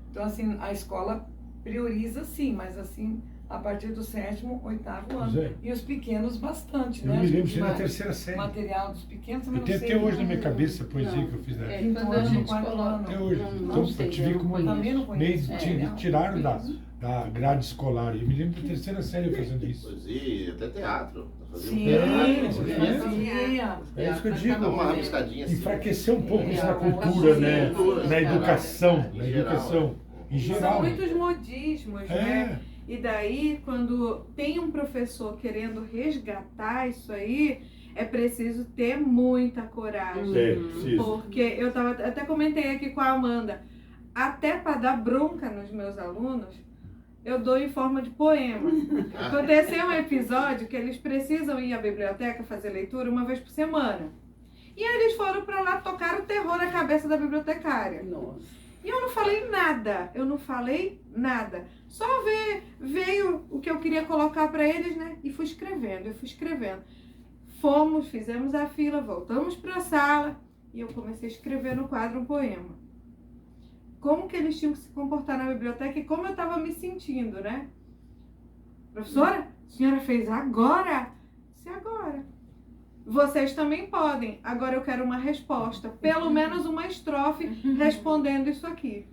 Então, assim, a escola prioriza sim, mas assim, a partir do 7º, 8º ano. E os pequenos bastante,
Eu
né?
me lembro de na 3ª série.
Material dos pequenos,
Eu
mas
tenho
não
até
sei.
hoje na minha cabeça a poesia que eu fiz na época.
Quinto
Quando a
ano,
gente
4º
coloca-
ano.
Até hoje.
Não
Então,
sei,
pra te
eu
ver
não
como
Também não
meio
conheço.
tiraram da grade escolar. Eu me lembro da 3ª série eu fazendo isso.
Poesia, até teatro. Fazia
Sim,
teatro,
fazia.
É isso que eu digo.
Dá uma rabiscadinha assim.
Enfraquecer um pouco isso na
É,
cultura,
sim,
né?
cultura,
Na educação.
em
Na
geral,
educação. Em
São
geral.
muitos modismos, né?
É.
E daí, quando tem um professor querendo resgatar isso aí, é preciso ter muita coragem.
É, preciso.
Porque eu até comentei aqui com a Amanda, até para dar bronca nos meus alunos, eu dou em forma de poema. Aconteceu um episódio que eles precisam ir à biblioteca fazer leitura uma vez por semana. E aí eles foram para lá tocar o terror na cabeça da bibliotecária.
Nossa.
E eu não falei nada. Só veio o que eu queria colocar para eles, né? E fui escrevendo. Fizemos a fila, voltamos para a sala e eu comecei a escrever no quadro um poema. Como que eles tinham que se comportar na biblioteca e como eu estava me sentindo, né? Professora, a senhora fez agora? Disse agora. Vocês também podem. Agora eu quero uma resposta. Pelo menos uma estrofe respondendo isso aqui.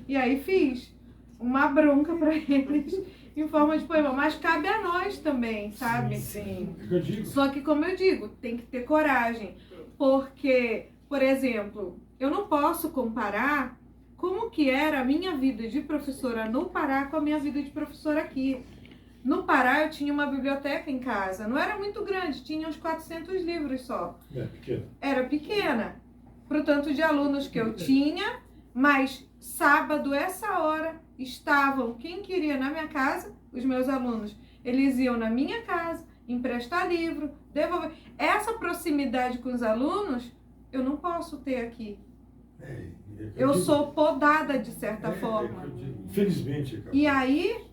E aí fiz uma bronca para eles em forma de poema. Mas cabe a nós também, sabe?
Sim.
É o que eu digo.
Só que, como eu digo, tem que ter coragem. Porque, por exemplo, eu não posso comparar como que era a minha vida de professora no Pará com a minha vida de professora aqui. No Pará eu tinha uma biblioteca em casa, não era muito grande, tinha uns 400 livros só.
É pequeno.
Era pequena, pro tanto de alunos que eu tinha, mas sábado, essa hora, estavam, quem queria na minha casa, os meus alunos, eles iam na minha casa, emprestar livro, devolver. Essa proximidade com os alunos, eu não posso ter aqui. Eu sou podada de certa forma.
Infelizmente. Cara.
E aí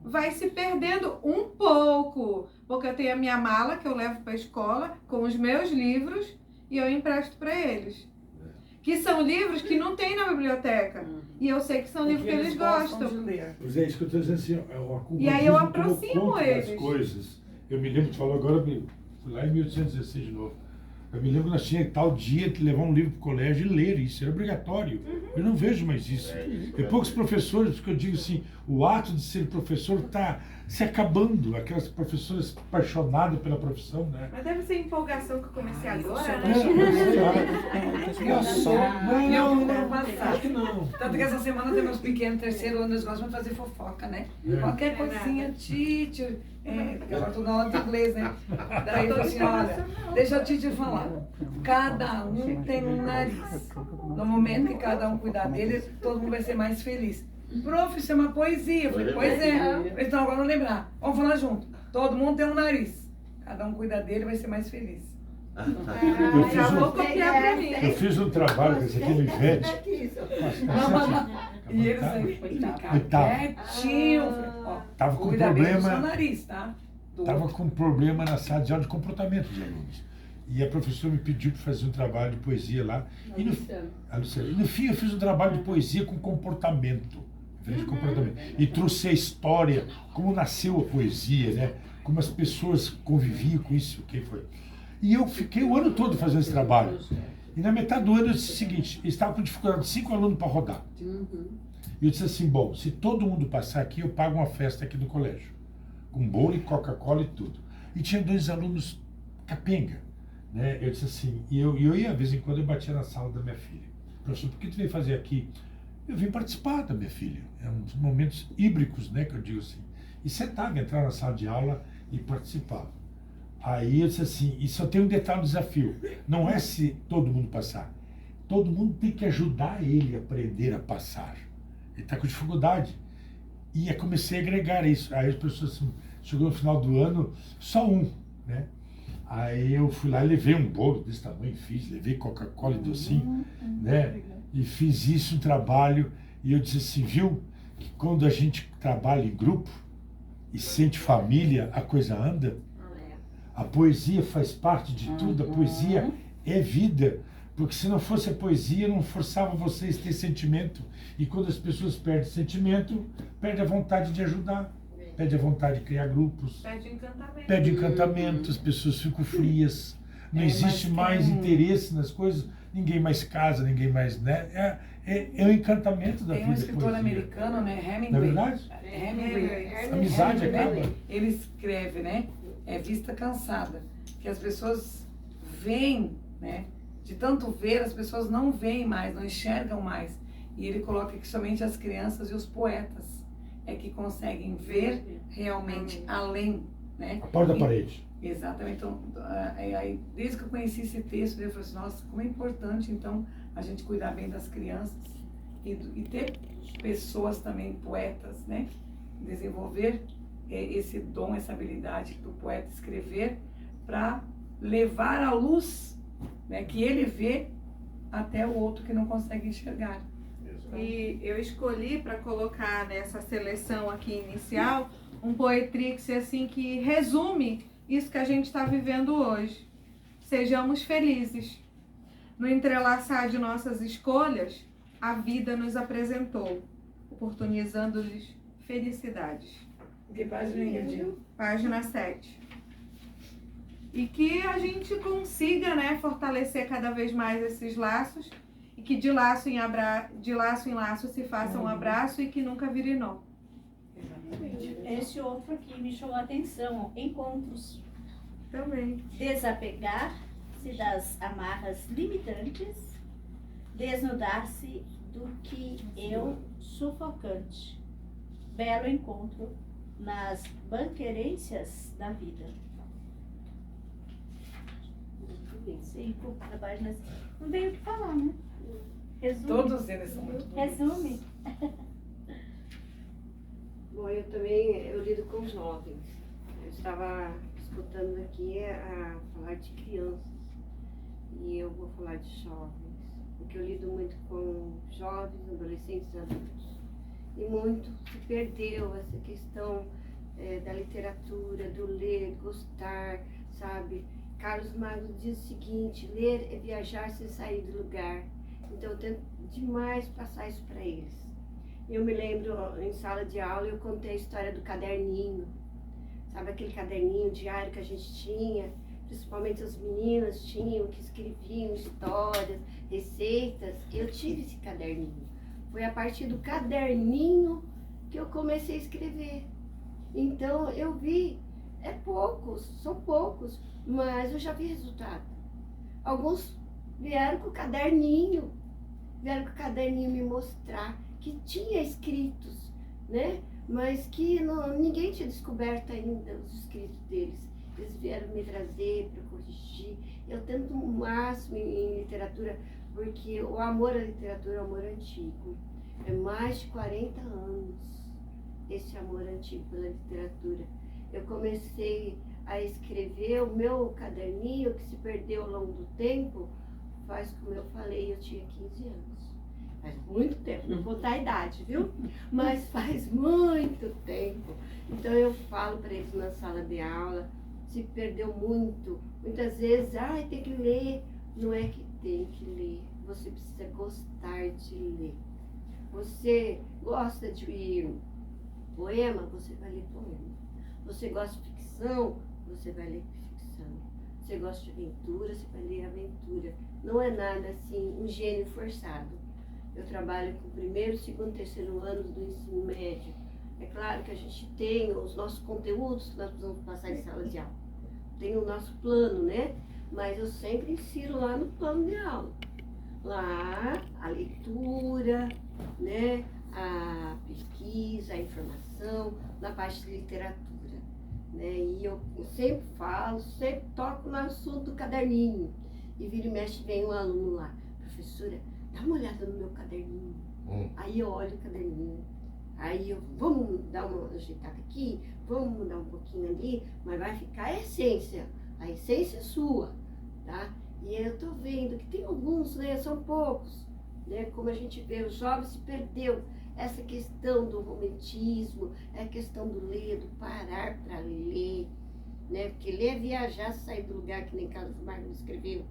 vai se perdendo um pouco, porque eu tenho a minha mala que eu levo para a escola com os meus livros e eu empresto para eles. Que são livros que não tem na biblioteca. E eu sei que são livros que eles gostam.
de ler.
Pois é, isso que eu estou dizendo assim, o acumulismo
E aí eu
tomou
aproximo
conta das
eles.
coisas. Eu me lembro, tu falou agora, fui lá em 1816 de novo. Eu me lembro que nós tínhamos tal dia de levar um livro para o colégio e ler, isso era obrigatório. Eu não vejo mais isso. Tem poucos professores, porque eu digo assim, o ato de ser professor está se acabando. Aquelas professoras apaixonadas pela profissão, né?
Mas deve ser empolgação que eu comecei agora,
É,
né?
Não,
acho que não.
Tanto que essa semana tem meus pequenos, 3º ano, eles gostam de fazer fofoca, né? Qualquer coisinha, Tite, porque agora tô na aula de inglês, né? Daí eu falei assim, olha, deixa a Tite falar. Cada um tem um nariz. No momento que cada um cuidar dele, todo mundo vai ser mais feliz. Prof, isso é uma poesia. Eu falei, pois é. Então agora vamos lembrar. Vamos falar junto. Todo mundo tem um nariz. Cada um cuida dele, vai ser mais feliz.
Eu fiz
Já
um-
vou copiar pra mim.
Eu fiz um trabalho com esse aqui no Ivete.
E eles aí,
Coitado.
quietinho. Ó,
Tava com
cuida bem do seu
problema.
nariz, tá?
Estava com problema na sala de aula de comportamento dos alunos. E a professora me pediu para fazer um trabalho de poesia lá. E no fim eu fiz um trabalho de poesia com comportamento. Diferente completamente. E trouxe a história, como nasceu a poesia, né? Como as pessoas conviviam com isso, quem foi. E eu fiquei o ano todo fazendo esse trabalho. E na metade do ano eu disse o seguinte, eu estava com dificuldade de 5 alunos para rodar. E eu disse assim, bom, se todo mundo passar aqui, eu pago uma festa aqui no colégio. Com bolo e Coca-Cola e tudo. E tinha 2 alunos capenga, né? Eu disse assim, e eu ia, de vez em quando, eu batia na sala da minha filha. Professor, por que tu veio fazer aqui? Eu vim participar da minha filha. É uns momentos híbricos, né, que eu digo assim. E sentava, entrava na sala de aula e participava. Aí eu disse assim, e só tem um detalhe do desafio. Não é se todo mundo passar. Todo mundo tem que ajudar ele a aprender a passar. Ele está com dificuldade. E eu comecei a agregar isso. Aí as pessoas assim, chegou no final do ano, só um, né? Aí eu fui lá e levei um bolo desse tamanho, levei Coca-Cola e docinho, né? E fiz isso, um trabalho, e eu disse assim, viu, que quando a gente trabalha em grupo e sente família, a coisa anda. A poesia faz parte de tudo, a poesia é vida. Porque se não fosse a poesia, não forçava vocês a ter sentimento. E quando as pessoas perdem sentimento, perde a vontade de ajudar, perde a vontade de criar grupos, perde encantamento, as pessoas ficam frias, não existe mais interesse nas coisas, ninguém mais casa, ninguém mais, né? É o encantamento da vida.
Tem um escritor americano, né, Hemingway.
Não é verdade?
Hemingway.
Amizade
Hemingway,
acaba.
ele escreve, né? É vista cansada, que as pessoas veem, né? De tanto ver, as pessoas não veem mais, não enxergam mais. E ele coloca que somente as crianças e os poetas é que conseguem ver realmente além, né?
A porta da parede.
Exatamente. Então, aí, desde que eu conheci esse texto, eu falei assim, nossa, como é importante, então, a gente cuidar bem das crianças e ter pessoas também, poetas, né? Desenvolver esse dom, essa habilidade do poeta escrever para levar à luz, né, que ele vê até o outro que não consegue enxergar.
E eu escolhi para colocar nessa seleção aqui inicial um poetrix assim que resume isso que a gente está vivendo hoje. Sejamos felizes. No entrelaçar de nossas escolhas, a vida nos apresentou, oportunizando-lhes felicidades.
Que página, Ingrid?
Página 7. E que a gente consiga, né, fortalecer cada vez mais esses laços e que de laço em laço se faça um abraço e que nunca vire nó.
Esse outro aqui me chamou a atenção, encontros.
Também.
Desapegar-se das amarras limitantes, desnudar-se do que eu sufocante. Belo encontro nas banquerências da vida. 5 da página. Não tem o que falar, né? Resume.
Todos eles são muito bons.
Resume.
Bom, eu lido com jovens. Eu estava escutando aqui a falar de crianças e eu vou falar de jovens, porque eu lido muito com jovens, adolescentes e adultos. E muito se perdeu essa questão da literatura, do ler, gostar, sabe? Carlos Magno diz o seguinte, ler é viajar sem sair do lugar. Então eu tento demais passar isso para eles. Eu me lembro, em sala de aula, eu contei a história do caderninho. Sabe aquele caderninho diário que a gente tinha? Principalmente as meninas tinham, que escreviam histórias, receitas. Eu tive esse caderninho. Foi a partir do caderninho que eu comecei a escrever. Então eu vi, são poucos, mas eu já vi resultado. Alguns vieram com o caderninho me mostrar que tinha escritos, né? Mas que ninguém tinha descoberto ainda os escritos deles. Eles vieram me trazer para corrigir. Eu tento o máximo em literatura, porque o amor à literatura é um amor antigo. É mais de 40 anos esse amor antigo pela literatura. Eu comecei a escrever o meu caderninho, que se perdeu ao longo do tempo, faz, como eu falei, eu tinha 15 anos. Faz muito tempo, não vou dar a idade, viu? Mas faz muito tempo. Então eu falo para eles na sala de aula, se perdeu muito. Muitas vezes, tem que ler. Não é que tem que ler, você precisa gostar de ler. Você gosta de poema, você vai ler poema. Você gosta de ficção, você vai ler ficção. Você gosta de aventura, você vai ler aventura. Não é nada assim, um gênio forçado. Eu trabalho com o primeiro, segundo, terceiro ano do ensino médio. É claro que a gente tem os nossos conteúdos que nós precisamos passar em sala de aula. Tem o nosso plano, né? Mas eu sempre ensino lá no plano de aula. Lá, a leitura, né? A pesquisa, a informação, na parte de literatura. Né? E eu sempre falo, sempre toco no assunto do caderninho. E vira e mexe, vem um aluno lá. Professora, dá uma olhada no meu caderninho. Aí eu olho o caderninho. Aí eu, vamos dar uma ajeitada aqui, vamos mudar um pouquinho ali, mas vai ficar a essência é sua, tá? E eu tô vendo que tem alguns, né, são poucos, né? Como a gente vê, o jovem se perdeu. Essa questão do romantismo, a questão do ler, do parar para ler, né? Porque ler é viajar, sair do lugar que nem Carlos Marx escreveu.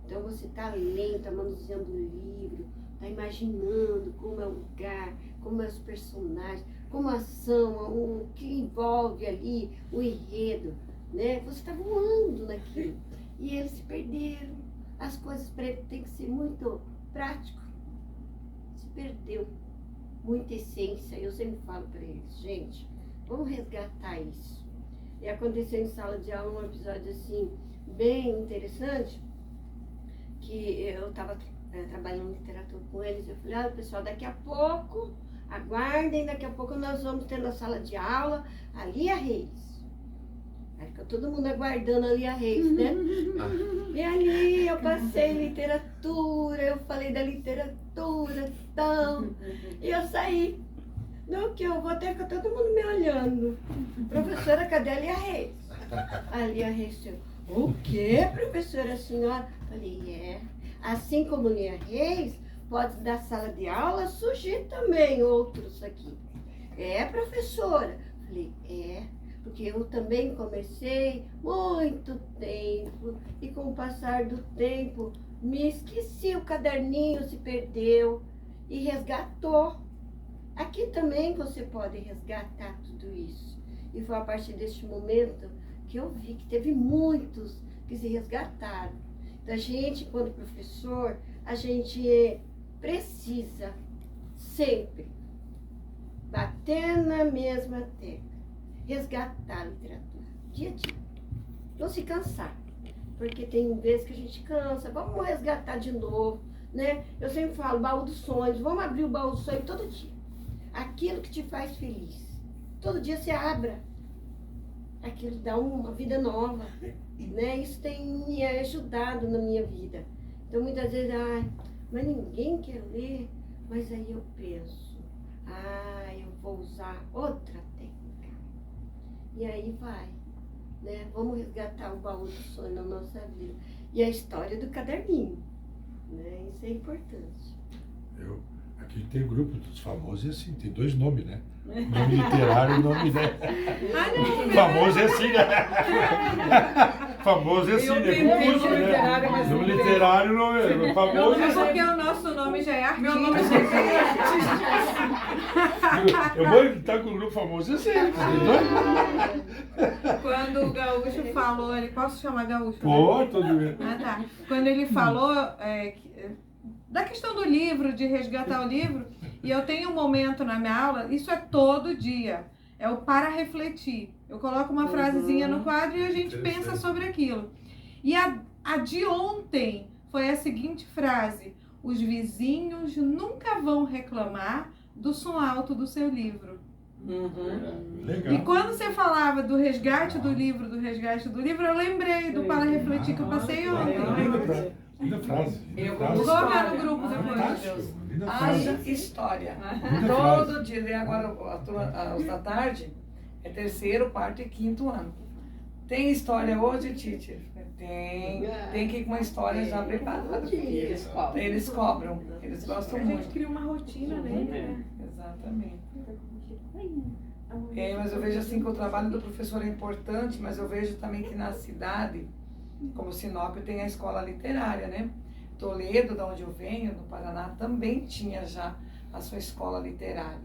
Então você está lendo, está manuseando o livro, está imaginando como é o lugar, como é os personagens, como a ação, o que envolve ali, o enredo, né? Você está voando naquilo. E eles se perderam. As coisas para ele tem que ser muito prático. Se perdeu. Muita essência. Eu sempre falo para eles, gente, vamos resgatar isso. E aconteceu em sala de aula um episódio assim, bem interessante, que eu estava trabalhando literatura com eles. Eu falei, pessoal, daqui a pouco, aguardem, daqui a pouco nós vamos ter na sala de aula a Lia Reis. Aí fica todo mundo aguardando a Lia Reis, né? E ali eu passei literatura, eu falei da literatura, então, e eu saí. No que eu voltei, fica todo mundo me olhando. Professora, cadê a Lia Reis? A Lia Reis, o quê, professora, a senhora? Falei, assim como Lia Reis, pode da sala de aula surgir também outros aqui. Professora? Falei, porque eu também comecei muito tempo e com o passar do tempo me esqueci, o caderninho se perdeu e resgatou. Aqui também você pode resgatar tudo isso. E foi a partir deste momento que eu vi que teve muitos que se resgataram. Então, a gente, quando professor, a gente precisa sempre bater na mesma tecla, resgatar a literatura, dia a dia. Não se cansar, porque tem vezes que a gente cansa, vamos resgatar de novo, né? Eu sempre falo, baú dos sonhos, vamos abrir o baú dos sonhos todo dia. Aquilo que te faz feliz. Todo dia você abra. Aquilo dá uma vida nova, né? Isso tem me ajudado na minha vida. Então, muitas vezes, mas ninguém quer ler. Mas aí eu penso, eu vou usar outra técnica. E aí vai, né? Vamos resgatar o baú do sonho na nossa vida. E a história do caderninho, né? Isso é importante.
Aqui tem o grupo dos famosos, é assim, tem dois nomes, né? Nome literário e nome, né? Famoso é assim, né? Famoso é assim, né? Concurso, né? Nome literário, nome famoso é assim.
Porque o nosso nome já é artista.
Meu nome
Eu vou estar com o grupo famoso, é assim.
Quando o Gaúcho falou, ele posso chamar Gaúcho?
Pô, todo mundo.
Tá. Quando ele falou da questão do livro, de resgatar o livro, e eu tenho um momento na minha aula, isso é todo dia, é o para refletir. Eu coloco uma frasezinha no quadro e a gente pensa sobre aquilo. E a de ontem foi a seguinte frase: os vizinhos nunca vão reclamar do som alto do seu livro.
Legal.
E quando você falava do resgate do livro, eu lembrei do para refletir que eu passei ontem.
Linda frase.
Eu
frase.
Vou colocar no grupo depois.
Fantástico. Linda frase.
Haja história.
Linda
Todo
frase.
dia, e agora os da tarde, é terceiro, quarto e quinto ano. Tem história hoje, teacher? Tem que ir com uma história já preparada. Eles cobram. Eles gostam
A gente
muito.
cria uma rotina nele, né?
Exatamente. Mas eu vejo assim que o trabalho do professor é importante, mas eu vejo também que na cidade, como Sinop, tem a escola literária, né? Toledo, da onde eu venho, no Paraná, também tinha já a sua escola literária.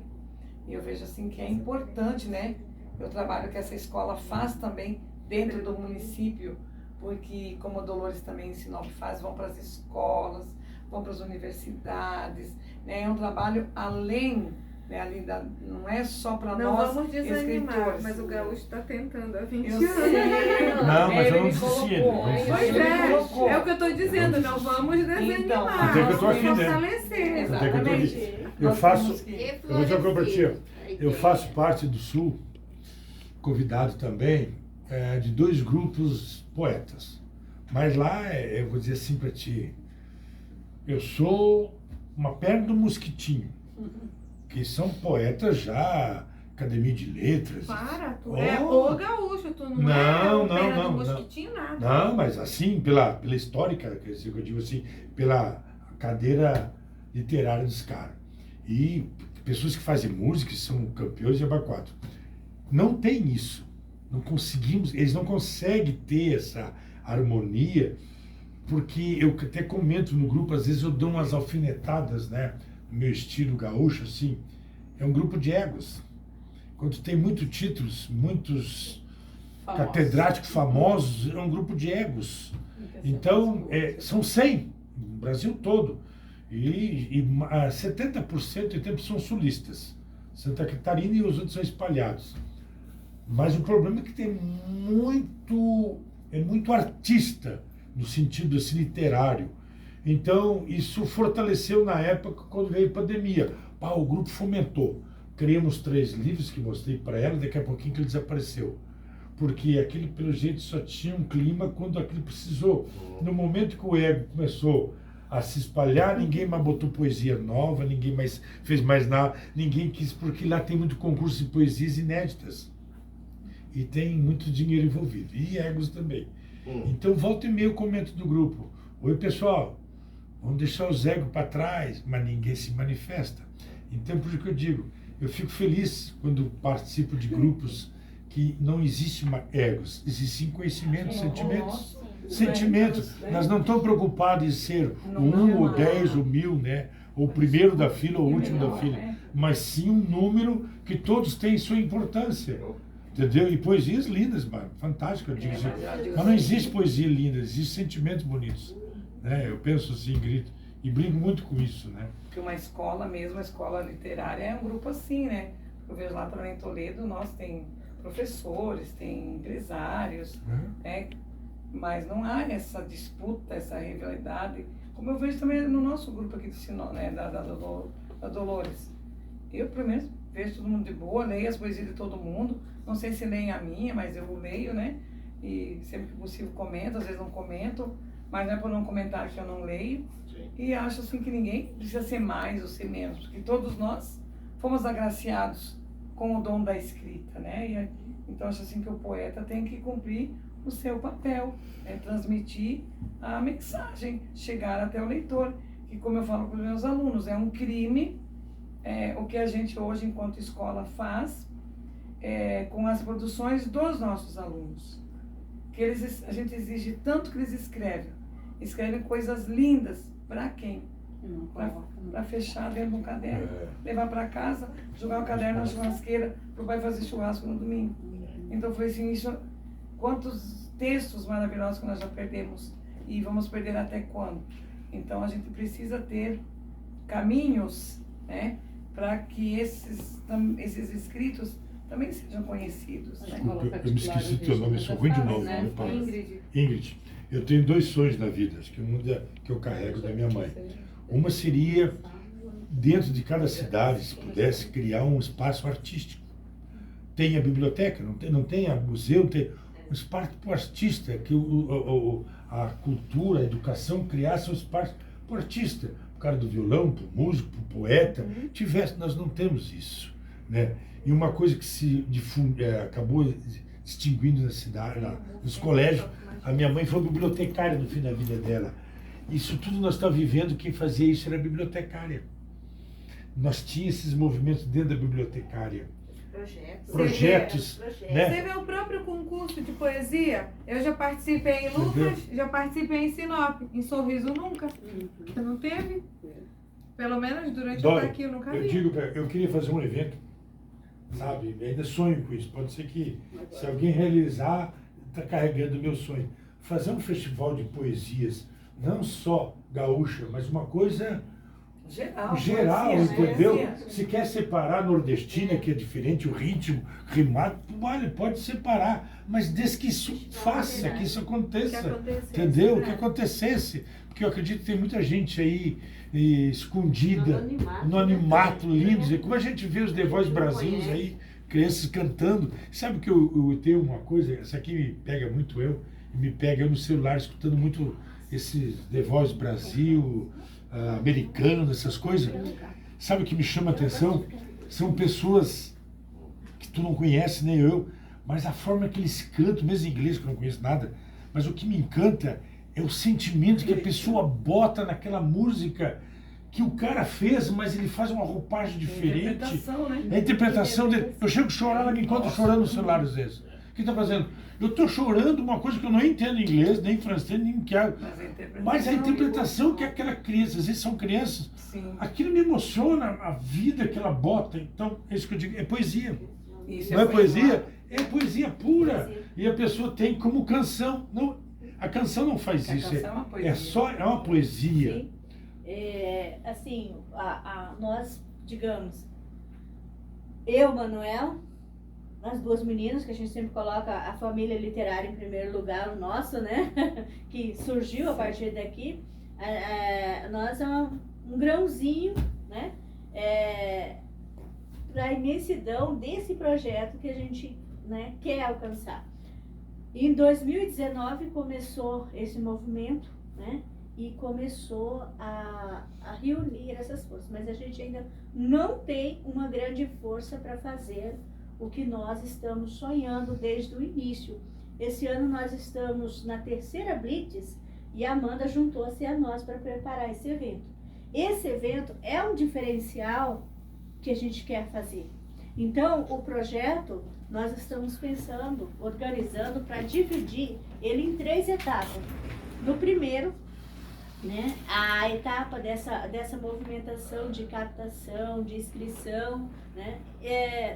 E eu vejo assim que é importante, né, o trabalho que essa escola faz também dentro do município, porque como a Dolores também em Sinop faz, vão para as escolas, vão para as universidades, né, é um trabalho além, né, não é só para
Não
nós
vamos desanimar,
escritores.
mas o Gaúcho está tentando há 20
Eu
anos.
sei.
Não, mas
Ele
eu não
me
desisti,
colocou.
ele não
Pois
desistiu.
Ele me colocou.
é o que eu estou dizendo, não vamos desanimar,
Então,
até que eu tô
vamos
aqui, né?
fortalecer.
Exatamente.
Eu
Nós
faço,
temos que-
E
eu vou dizer uma coisa pra ti, ó.
florescer.
Eu faço parte do Sul, convidado também, de 2 grupos poetas. Mas lá, eu vou dizer assim pra ti, eu sou uma perna do mosquitinho, que são poetas já, Academia de Letras.
Para, tu
Oh.
é o Gaúcho, tu não,
Não,
é o
não,
pena
não,
do
não.
mosquitinho, nada.
Não, mas assim, pela histórica, quer dizer, que eu digo assim, pela cadeira literária dos caras. E pessoas que fazem música, que são campeões de abacate. Não tem isso. Não conseguimos, eles não conseguem ter essa harmonia, porque eu até comento no grupo, às vezes eu dou umas alfinetadas, né, no meu estilo gaúcho, assim, é um grupo de egos. Quando tem muitos títulos, muitos catedráticos famosos, é um grupo de egos. Então, são 100, no Brasil todo. E 70%, 80% são sulistas. Santa Catarina e os outros são espalhados. Mas o problema é que tem muito artista, no sentido assim, literário. Então, isso fortaleceu na época, quando veio a pandemia. O grupo fomentou. Criamos 3 livros que mostrei para ela, daqui a pouquinho que ele desapareceu. Porque aquele, pelo jeito, só tinha um clima quando aquilo precisou. No momento que o ego começou a se espalhar, ninguém mais botou poesia nova, ninguém mais fez mais nada, ninguém quis, porque lá tem muito concurso de poesias inéditas. E tem muito dinheiro envolvido, e egos também. Então, volta e meia eu comento do grupo. Oi, pessoal, vamos deixar os egos para trás, mas ninguém se manifesta. Então, por isso que eu digo, eu fico feliz quando participo de grupos que não existem egos, existem conhecimentos, sentimentos. Sentimentos. Nós não estamos preocupados em ser
Não,
1 ou 10 ou 1000, né? Ou o primeiro da fila ou o último da fila. Mas sim um número que todos têm sua importância. Entendeu? E poesias lindas, mano. Fantásticas, eu digo assim. Mas não existe poesia linda, existem sentimentos bonitos. Né? Eu penso assim, grito. E brinco muito com isso, né?
Porque uma escola mesmo, a escola literária, é um grupo assim, né? Eu vejo lá também em Toledo, nós tem professores, tem empresários, né? Mas não há essa disputa, essa rivalidade, como eu vejo também no nosso grupo aqui de Sinop, né? Da Dolores. Eu, pelo menos, vejo todo mundo de boa, leio as poesias de todo mundo, não sei se leem a minha, mas eu leio, né? E sempre que possível comento, às vezes não comento, mas não é por não comentar que eu não leio.
Sim.
E acho assim que ninguém precisa ser mais ou ser menos, porque todos nós fomos agraciados com o dom da escrita, né? Então acho assim que o poeta tem que cumprir o seu papel, transmitir a mensagem, chegar até o leitor. E como eu falo para os meus alunos, é um crime o que a gente hoje, enquanto escola, faz com as produções dos nossos alunos. Que a gente exige tanto que eles escrevem coisas lindas. Para quem? Para fechar dentro do caderno, levar para casa, jogar o caderno na churrasqueira, para o pai fazer churrasco no domingo. Então foi assim, quantos textos maravilhosos que nós já perdemos e vamos perder até quando? Então a gente precisa ter caminhos, né, para que esses escritos também sejam conhecidos. Né?
Eu me esqueci do teu nome, eu sou ruim de nome.
Né?
Né, Paulo?
Ingrid.
Ingrid, eu tenho 2 sonhos na vida, acho que um que eu carrego da minha mãe. Uma seria, dentro de cada cidade, se pudesse, criar um espaço artístico. Tem a biblioteca, não tem a museu, tem um espaço para o artista, que a cultura, a educação criasse um espaço para o artista, para o cara do violão, para o músico, para o poeta. Nós não temos isso. Né? E uma coisa que se acabou distinguindo na cidade, nos colégios, a minha mãe foi bibliotecária no fim da vida dela. Isso tudo nós estamos vivendo, quem fazia isso era a bibliotecária. Nós tínhamos esses movimentos dentro da bibliotecária. Projetos, né?
Você vê o próprio concurso de poesia? Eu já participei em Lucas, já participei em Sinop, em Sorriso nunca. Você não teve? Pelo menos durante
Dória,
até aqui eu nunca
eu
vi.
digo, eu queria fazer um evento, sabe? Ainda sonho com isso. Pode ser que, se alguém realizar, está carregando o meu sonho. Fazer um festival de poesias, não só gaúcha, mas uma coisa geral,
poesia,
entendeu?
poesia.
Se quer separar nordestina, que é diferente, o ritmo, rimar, vale, pode separar, mas desde que isso faça, que isso aconteça,
Que acontecesse,
entendeu?
né?
Que acontecesse, porque eu acredito que tem muita gente aí escondida, no anonimato, lindos, e como a gente vê os The Voice Brasileiros aí, crianças cantando, sabe que eu tenho uma coisa, essa aqui me pega muito me pega eu no celular, escutando muito esses The Voice Brasil, americano, essas coisas. Sabe o que me chama a atenção? São pessoas que tu não conhece, nem eu, mas a forma que eles cantam, mesmo em inglês, que eu não conheço nada, mas o que me encanta é o sentimento que a pessoa bota naquela música que o cara fez, mas ele faz uma roupagem diferente.
Interpretação, né?
É a interpretação dele. Eu chego a chorar, ela me encontra chorando no celular às vezes. O que está fazendo? Eu estou chorando uma coisa que eu não entendo inglês, nem francês, nem quero. Mas a interpretação que aquela criança, às vezes são crianças,
Sim.
aquilo me emociona, a vida que ela bota. Então, é isso que eu digo, é poesia.
Isso
Não é poesia? É poesia pura. E a pessoa tem como canção. Não, a canção não faz
A
isso.
canção é uma poesia.
É uma poesia.
Sim. Assim, nós, digamos, eu, Manuel, as duas meninas, que a gente sempre coloca a família literária em primeiro lugar, o nosso, né? Que surgiu a partir daqui. Nós é um grãozinho, né? Para a imensidão desse projeto que a gente, né, quer alcançar. Em 2019 começou esse movimento, né? E começou a reunir essas forças, mas a gente ainda não tem uma grande força para fazer o que nós estamos sonhando desde o início. Esse ano nós estamos na terceira Blitz e a Amanda juntou-se a nós para preparar esse evento. Esse evento é um diferencial que a gente quer fazer. Então, o projeto, nós estamos pensando, organizando para dividir ele em 3 etapas. No primeiro, né, a etapa dessa movimentação de captação, de inscrição, né,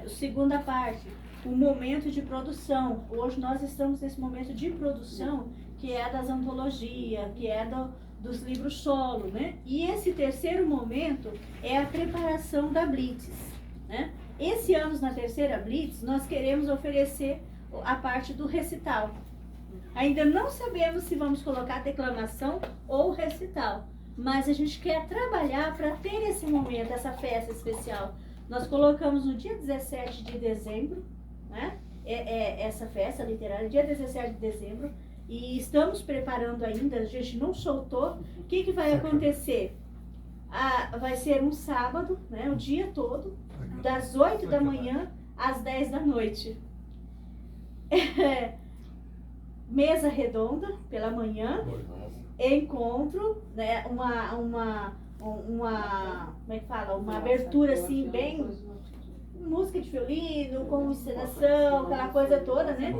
segunda parte, o momento de produção. Hoje nós estamos nesse momento de produção, que é das antologias, que é dos livros solo, né? E esse terceiro momento é a preparação da Blitz, né? Esse ano, na terceira Blitz, nós queremos oferecer a parte do recital. Ainda não sabemos se vamos colocar declamação ou recital, mas a gente quer trabalhar para ter esse momento, essa festa especial. Nós colocamos no dia 17 de dezembro, né? Essa festa literária, dia 17 de dezembro, e estamos preparando ainda, a gente não soltou. O que vai acontecer? Vai ser um sábado, né, o dia todo, das 8 da manhã às 10 da noite. Mesa redonda pela manhã, encontro, né, como é que fala? Uma abertura assim, bem música de violino, com encenação, aquela coisa toda, né?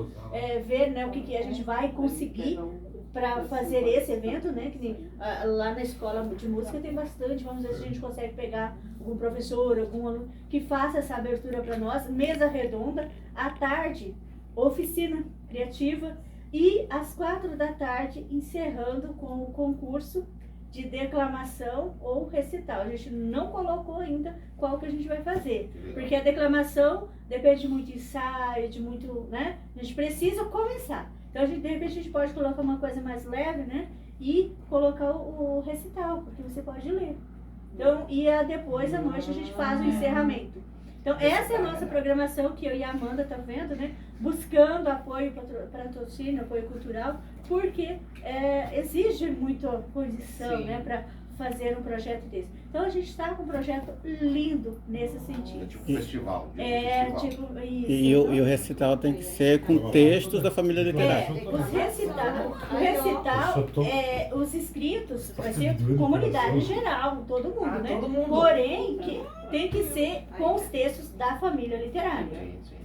Ver, né, o que a gente vai conseguir para fazer esse evento, né? Que lá na escola de música tem bastante, vamos ver se a gente consegue pegar algum professor, algum aluno que faça essa abertura para nós. Mesa redonda, à tarde, oficina criativa, e às 4 da tarde encerrando com o concurso de declamação ou recital. A gente não colocou ainda qual que a gente vai fazer, porque a declamação depende muito de ensaio, de muito, né? A gente precisa começar. Então, de repente, a gente pode colocar uma coisa mais leve, né? E colocar o recital, porque você pode ler. Então, depois, à noite, a gente faz o encerramento. Então, essa é a nossa programação que eu e a Amanda tá vendo, né? Buscando apoio patrocínio, apoio cultural, porque exige muita condição, né? Para fazer um projeto desse. Então, a gente está com um projeto lindo nesse sentido.
É tipo um festival.
Tipo isso.
E o recital tem que ser com textos da família literária.
O recital, os inscritos, vai ser comunidade em geral, todo mundo, né?
todo mundo.
Porém, tem que ser com os textos da família literária.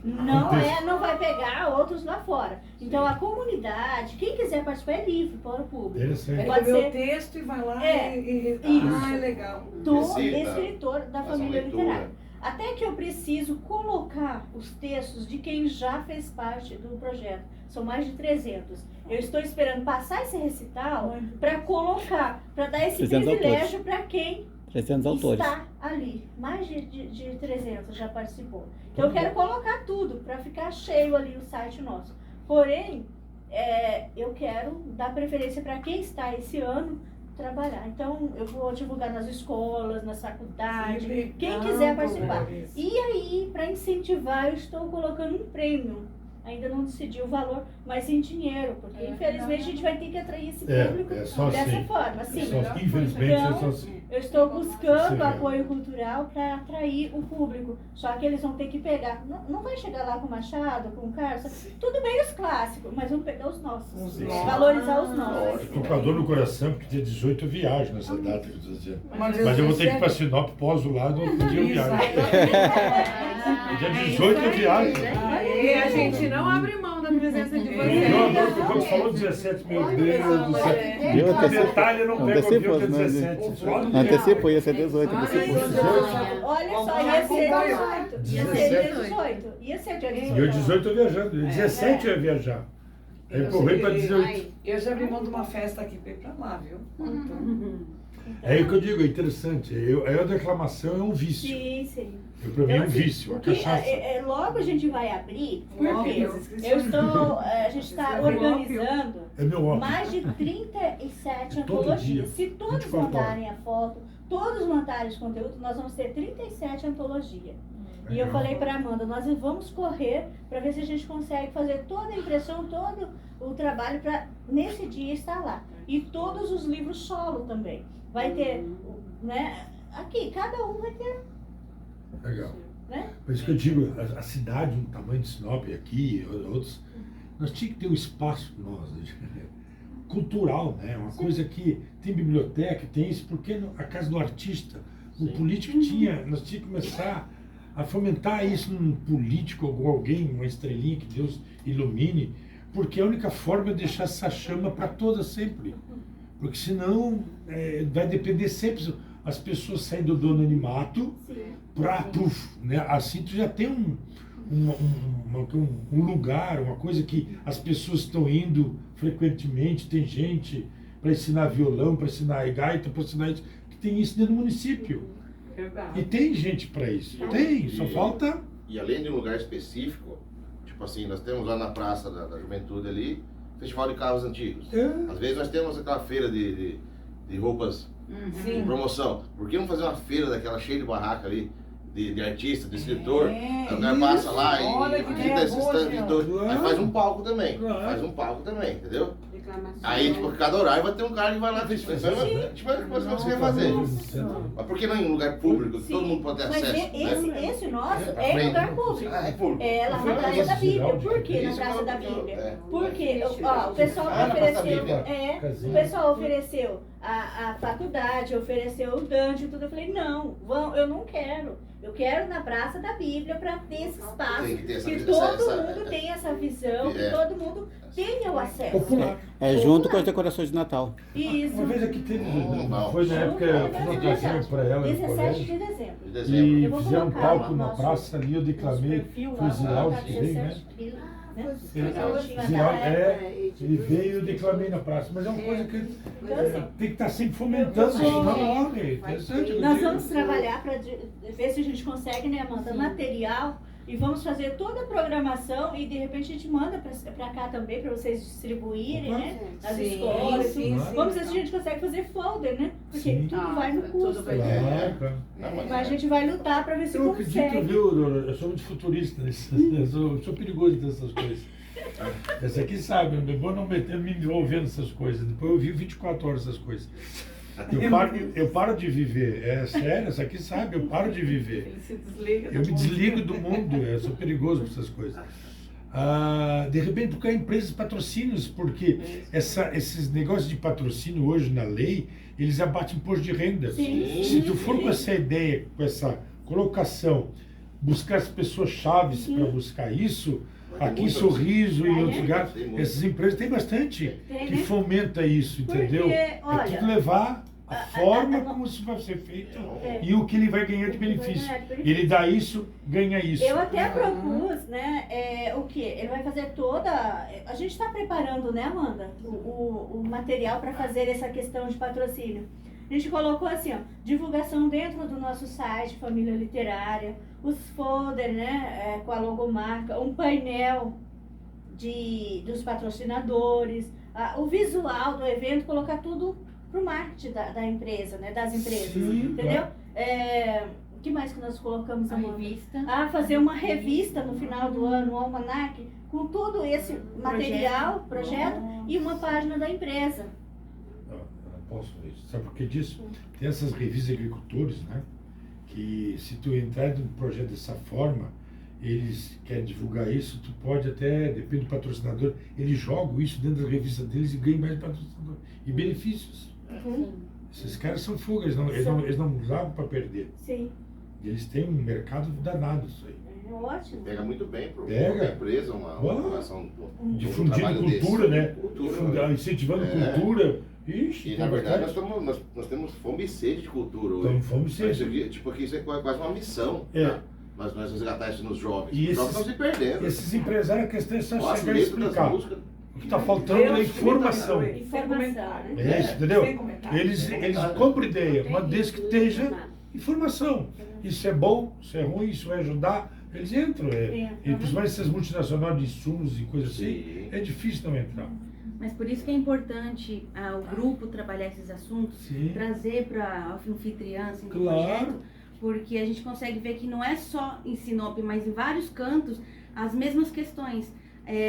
Não vai pegar outros lá fora. Então, a comunidade, quem quiser participar, é livre para o público.
Interessante.
Ele
Pode
vê o
ser.
texto e vai lá
Isso.
é legal.
do
Visita,
escritor da
faz uma
família
leitura.
literária. Até que eu preciso colocar os textos de quem já fez parte do projeto. São mais de 300. Eu estou esperando passar esse recital para colocar, para dar esse
300
privilégio para quem
300 autores.
está ali. Mais de 300 já participou. Então eu quero colocar tudo para ficar cheio ali o site nosso. Porém, eu quero dar preferência para quem está esse ano trabalhar. Então eu vou divulgar nas escolas, nas faculdades, quem quiser participar. E aí, para incentivar, eu estou colocando um prêmio. Ainda não decidi o valor, mas em dinheiro, porque infelizmente a gente vai ter que atrair esse público
é só
dessa
assim.
forma. Assim,
Infelizmente, é só
então,
assim.
eu estou buscando
Sim.
apoio cultural para atrair o público. Só que eles vão ter que pegar. Não vai chegar lá com Machado, com Carça. Tudo bem os clássicos, mas vamos pegar os nossos.
Sim.
Valorizar os nossos.
Eu tô com a dor no coração, porque dia 18 eu viajo nessa data que eu estou dizendo.
Mas
Mas eu vou ter que ir para Sinop, poso lá, no outro dia eu viajo. Dia 18 eu viajo.
E a gente não abre mão da presença de vocês.
Não, agora quando falou 17, meu Deus do céu.
Viu?
O detalhe eu não pego aqui, eu
Antecipa,
tenho
né?
17.
Antecipou, ia ser 18. Antecipou.
Olha só, ia ser 18. Ia ser 18. Ia ser dia 18.
E eu 18 eu viajando, dia 17 eu ia viajar. Aí eu empurrei para 18.
Eu já abri mão de uma festa aqui pra ir pra lá, viu?
É o que eu digo, é interessante. A declamação é um vício.
Sim, sim.
Para mim é um
assim,
vício, a
o que-
cachaça.
logo a gente vai abrir,
Logo,
porque
as inscrições.
a gente está organizando
É meu óbvio.
mais de 37
Todo
antologias.
dia,
Se todos
24 horas.
mandarem a foto, todos mandarem os conteúdos, nós vamos ter 37 antologias. E eu
Legal.
falei para Amanda, nós vamos correr para ver se a gente consegue fazer toda a impressão, todo o trabalho para nesse dia estar lá. E todos os livros solo também. Vai ter, né? Aqui, cada um vai ter,
Legal.
né?
Por isso que eu digo, a cidade, um tamanho de Sinop aqui, outros, nós tínhamos que ter um espaço nós, cultural, né? Uma coisa que tem biblioteca, tem isso, porque a casa do artista, o político tinha, nós tínhamos que começar a fomentar isso num político ou alguém, uma estrelinha que Deus ilumine, porque a única forma é deixar essa chama para toda sempre. Porque senão vai depender sempre, as pessoas saem do anonimato para, né? Assim tu já tem um lugar, uma coisa que as pessoas estão indo frequentemente, tem gente para ensinar violão, para ensinar gaita, para ensinar isso, que tem isso dentro do município. E tem gente para isso, tem, só falta...
E além de um lugar específico, tipo assim, nós temos lá na Praça da Juventude ali, Festival de Carros Antigos. Às vezes nós temos aquela feira de roupas de promoção. Por que não fazer uma feira daquela cheia de barraca ali, de artista, de escritor? Aí o cara passa lá
Olha
e
que
visita
ideia
esses
boa,
tantos
Jean.
editores. Aí faz um palco também.
Claro.
Faz um palco também, entendeu?
Declamação.
Aí, tipo, cada horário vai ter um cara que vai lá. Tipo, é o que você quer fazer. Mas por que não em um lugar público, que todo mundo pode ter
Mas
acesso? né?
esse nosso
Pra
é em
frente.
lugar público.
Ah, é público.
É lá na Praça da Bíblia. Por que na
Isso
Praça
é
da
legal,
Bíblia?
é.
Porque ó, o pessoal
Ah, na Praça da
ofereceu,
Bíblia.
o pessoal ofereceu a faculdade, ofereceu o Dante e tudo. Eu falei, não, eu não quero. Eu quero na Praça da Bíblia para ter esse espaço,
Tem que ter essa-
que
essa-
todo
essa-
mundo tenha essa visão, que
É.
todo mundo tenha o acesso.
Popular.
É junto com as decorações de Natal.
Isso.
Uma vez aqui teve,
Não.
foi na época, eu fiz uma ocasião para ela no
17
colégio.
de dezembro.
De dezembro.
E
Eu vou
fizeram um
colocar
palco
no
na
nosso-
praça ali, eu declamei, foi o Ziraldo que veio, né? Ele veio e eu declamei na praça, mas é uma coisa que tem que estar sempre fomentando, senão morre. É interessante.
Nós vamos trabalhar para ver se a gente consegue, né, Amanda, material e vamos fazer toda a programação e de repente a gente manda para cá também para vocês distribuírem, né, nas
Sim,
escolas.
sim,
tudo.
sim.
Vamos ver se a gente consegue fazer folder, né? Porque
Sim.
tudo vai no custo.
Claro, claro.
Não,
Mas a gente vai lutar para ver se
Eu acredito,
consegue.
viu, Dora? Eu sou muito futurista, eu sou perigoso nessas coisas. Essa aqui sabe, é bom não me envolver nessas coisas. Depois eu vivo 24 horas essas coisas. Eu paro de viver, é sério, essa aqui sabe, eu paro de viver.
Ele se desliga.
Eu me desligo do mundo, eu sou perigoso com essas coisas. De repente, porque há empresas patrocínios, porque esses negócios de patrocínio hoje na lei, eles abatem imposto de renda.
Sim.
Se tu for com essa ideia, com essa colocação, buscar as pessoas chaves para buscar isso,
Vai ter
aqui em
muitas.
Sorriso e em
Vai,
outros
né?
lugares,
Tem muitas.
essas empresas têm bastante
Tem,
que
né?
fomenta isso,
Porque,
entendeu? É
olha,
tudo levar a forma como isso vai ser feito e o que ele vai ganhar de benefício. Ele dá isso, ganha isso.
Eu até propus, né, o que? Ele vai fazer toda... A gente está preparando, né, Amanda, o material para fazer essa questão de patrocínio. A gente colocou assim, ó, divulgação dentro do nosso site, Família Literária, os folders, né, com a logomarca, um painel dos patrocinadores, o visual do evento, colocar tudo pro marketing da empresa, né, das empresas,
Sim,
entendeu? O que mais que nós colocamos,
A
Amanda?
revista.
Fazer uma revista no final do ano, um almanac, com todo esse material, projeto e uma página da empresa.
Eu não posso fazer isso. Sabe por que disso? Tem essas revistas de agricultores, né? Que se tu entrar num projeto dessa forma, eles querem divulgar isso, tu pode até, depende do patrocinador, eles jogam isso dentro da revista deles e ganham mais patrocinador. E benefícios. Esses caras são fuga, eles não jogam para perder.
Sim.
E eles têm um mercado danado isso aí.
É ótimo.
Pega muito bem para
Pega.
uma empresa, uma ação.
Difundindo cultura, né?
Cultura,
Incentivando cultura. Ixi,
E na verdade nós temos fome e sede de cultura hoje.
Temos fome e sede.
Tipo, porque isso é quase uma missão.
É.
Tá? Nós resgatar isso nos jovens.
E
Os jovens estão se perdendo.
Esses empresários, a questão é só
As
chegar e
letras das
explicar.
músicas.
O que está faltando é informação.
Informação, né?
É isso, entendeu?
Sem comentário.
Eles compram ideia, mas desde que esteja informação. Isso é bom, isso é ruim, isso vai ajudar, eles entram. E principalmente essas multinacionais de insumos e coisas assim,
Sim.
é difícil não entrar.
Mas por isso que é importante o grupo trabalhar esses assuntos,
Sim.
trazer para a anfitriã, assim, do
Claro.
projeto, porque a gente consegue ver que não é só em Sinop, mas em vários cantos, as mesmas questões.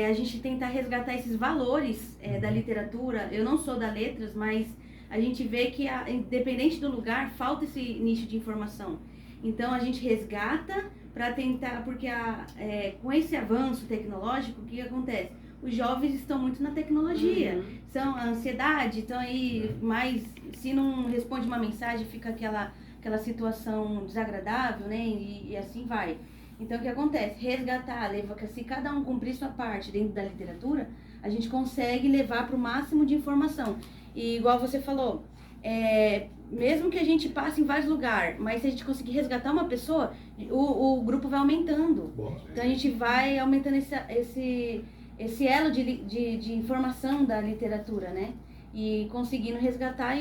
A gente tenta resgatar esses valores da literatura. Eu não sou da letras, mas a gente vê que, independente do lugar, falta esse nicho de informação. Então a gente resgata para tentar, porque com esse avanço tecnológico, o que acontece? Os jovens estão muito na tecnologia, são a ansiedade, estão aí, mas se não responde uma mensagem, fica aquela situação desagradável, né? E assim vai. Então o que acontece? Resgatar, se cada um cumprir sua parte dentro da literatura, a gente consegue levar para o máximo de informação. E igual você falou, mesmo que a gente passe em vários lugares, mas se a gente conseguir resgatar uma pessoa, o grupo vai aumentando.
Bom.
Então a gente vai aumentando esse elo de informação da literatura, né? E conseguindo resgatar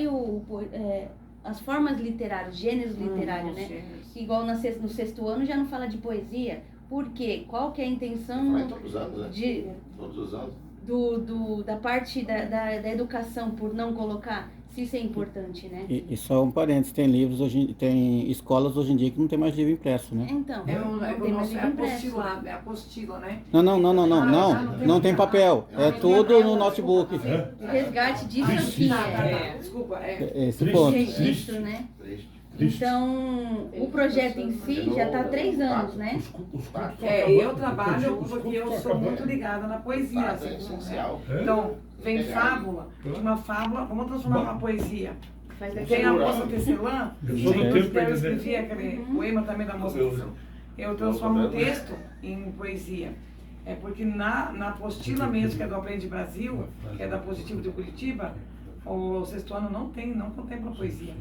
as formas literárias, gêneros literários, né? Igual no 6º ano já não fala de poesia. Por quê? Qual que é a intenção
Vai todos os anos, né? Todos os anos.
da parte da educação por não colocar, se isso é importante, né?
E só um parênteses, tem livros hoje, tem escolas hoje em dia que não tem mais livro impresso, né?
Então,
É
não tem mais livro impresso.
a apostila, né?
Não tem papel, é tudo no notebook.
O resgate disso aqui
Desculpa,
Esse
Triste.
ponto.
registro, né?
Triste.
Então, o projeto em si já está há 3 anos, né?
Os cultos estão
eu
acabando,
trabalho
os
porque eu
cultos
sou
estão
muito
acabando.
ligada na poesia.
É
Assim,
essencial.
Então, vem fábula, de uma fábula, vamos transformar numa poesia.
Faz aqui.
Tem a moça tecelã,
Eu sou do tempo
eu
ainda, né?
escrevi aquele poema também da moça tecelã. Eu transformo um texto em poesia. É porque na apostila mesmo, que é do Aprende Brasil, que é da Positivo de Curitiba, o 6º ano não contempla poesia.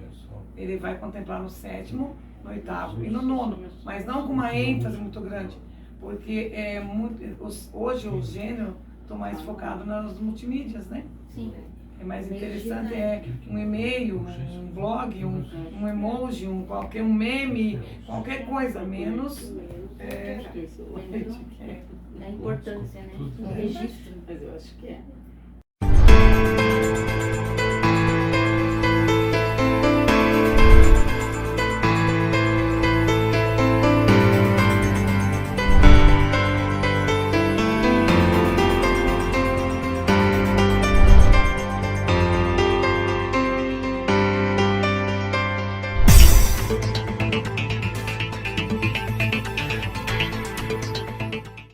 Ele vai contemplar no 7º, no 8º e no 9º, mas não com uma ênfase muito grande, porque hoje os gêneros estão mais focados nas multimídias, né?
Sim.
É mais interessante um e-mail, um blog, um emoji, um meme, qualquer coisa, menos
A importância, né? O registro.
Mas eu acho que é.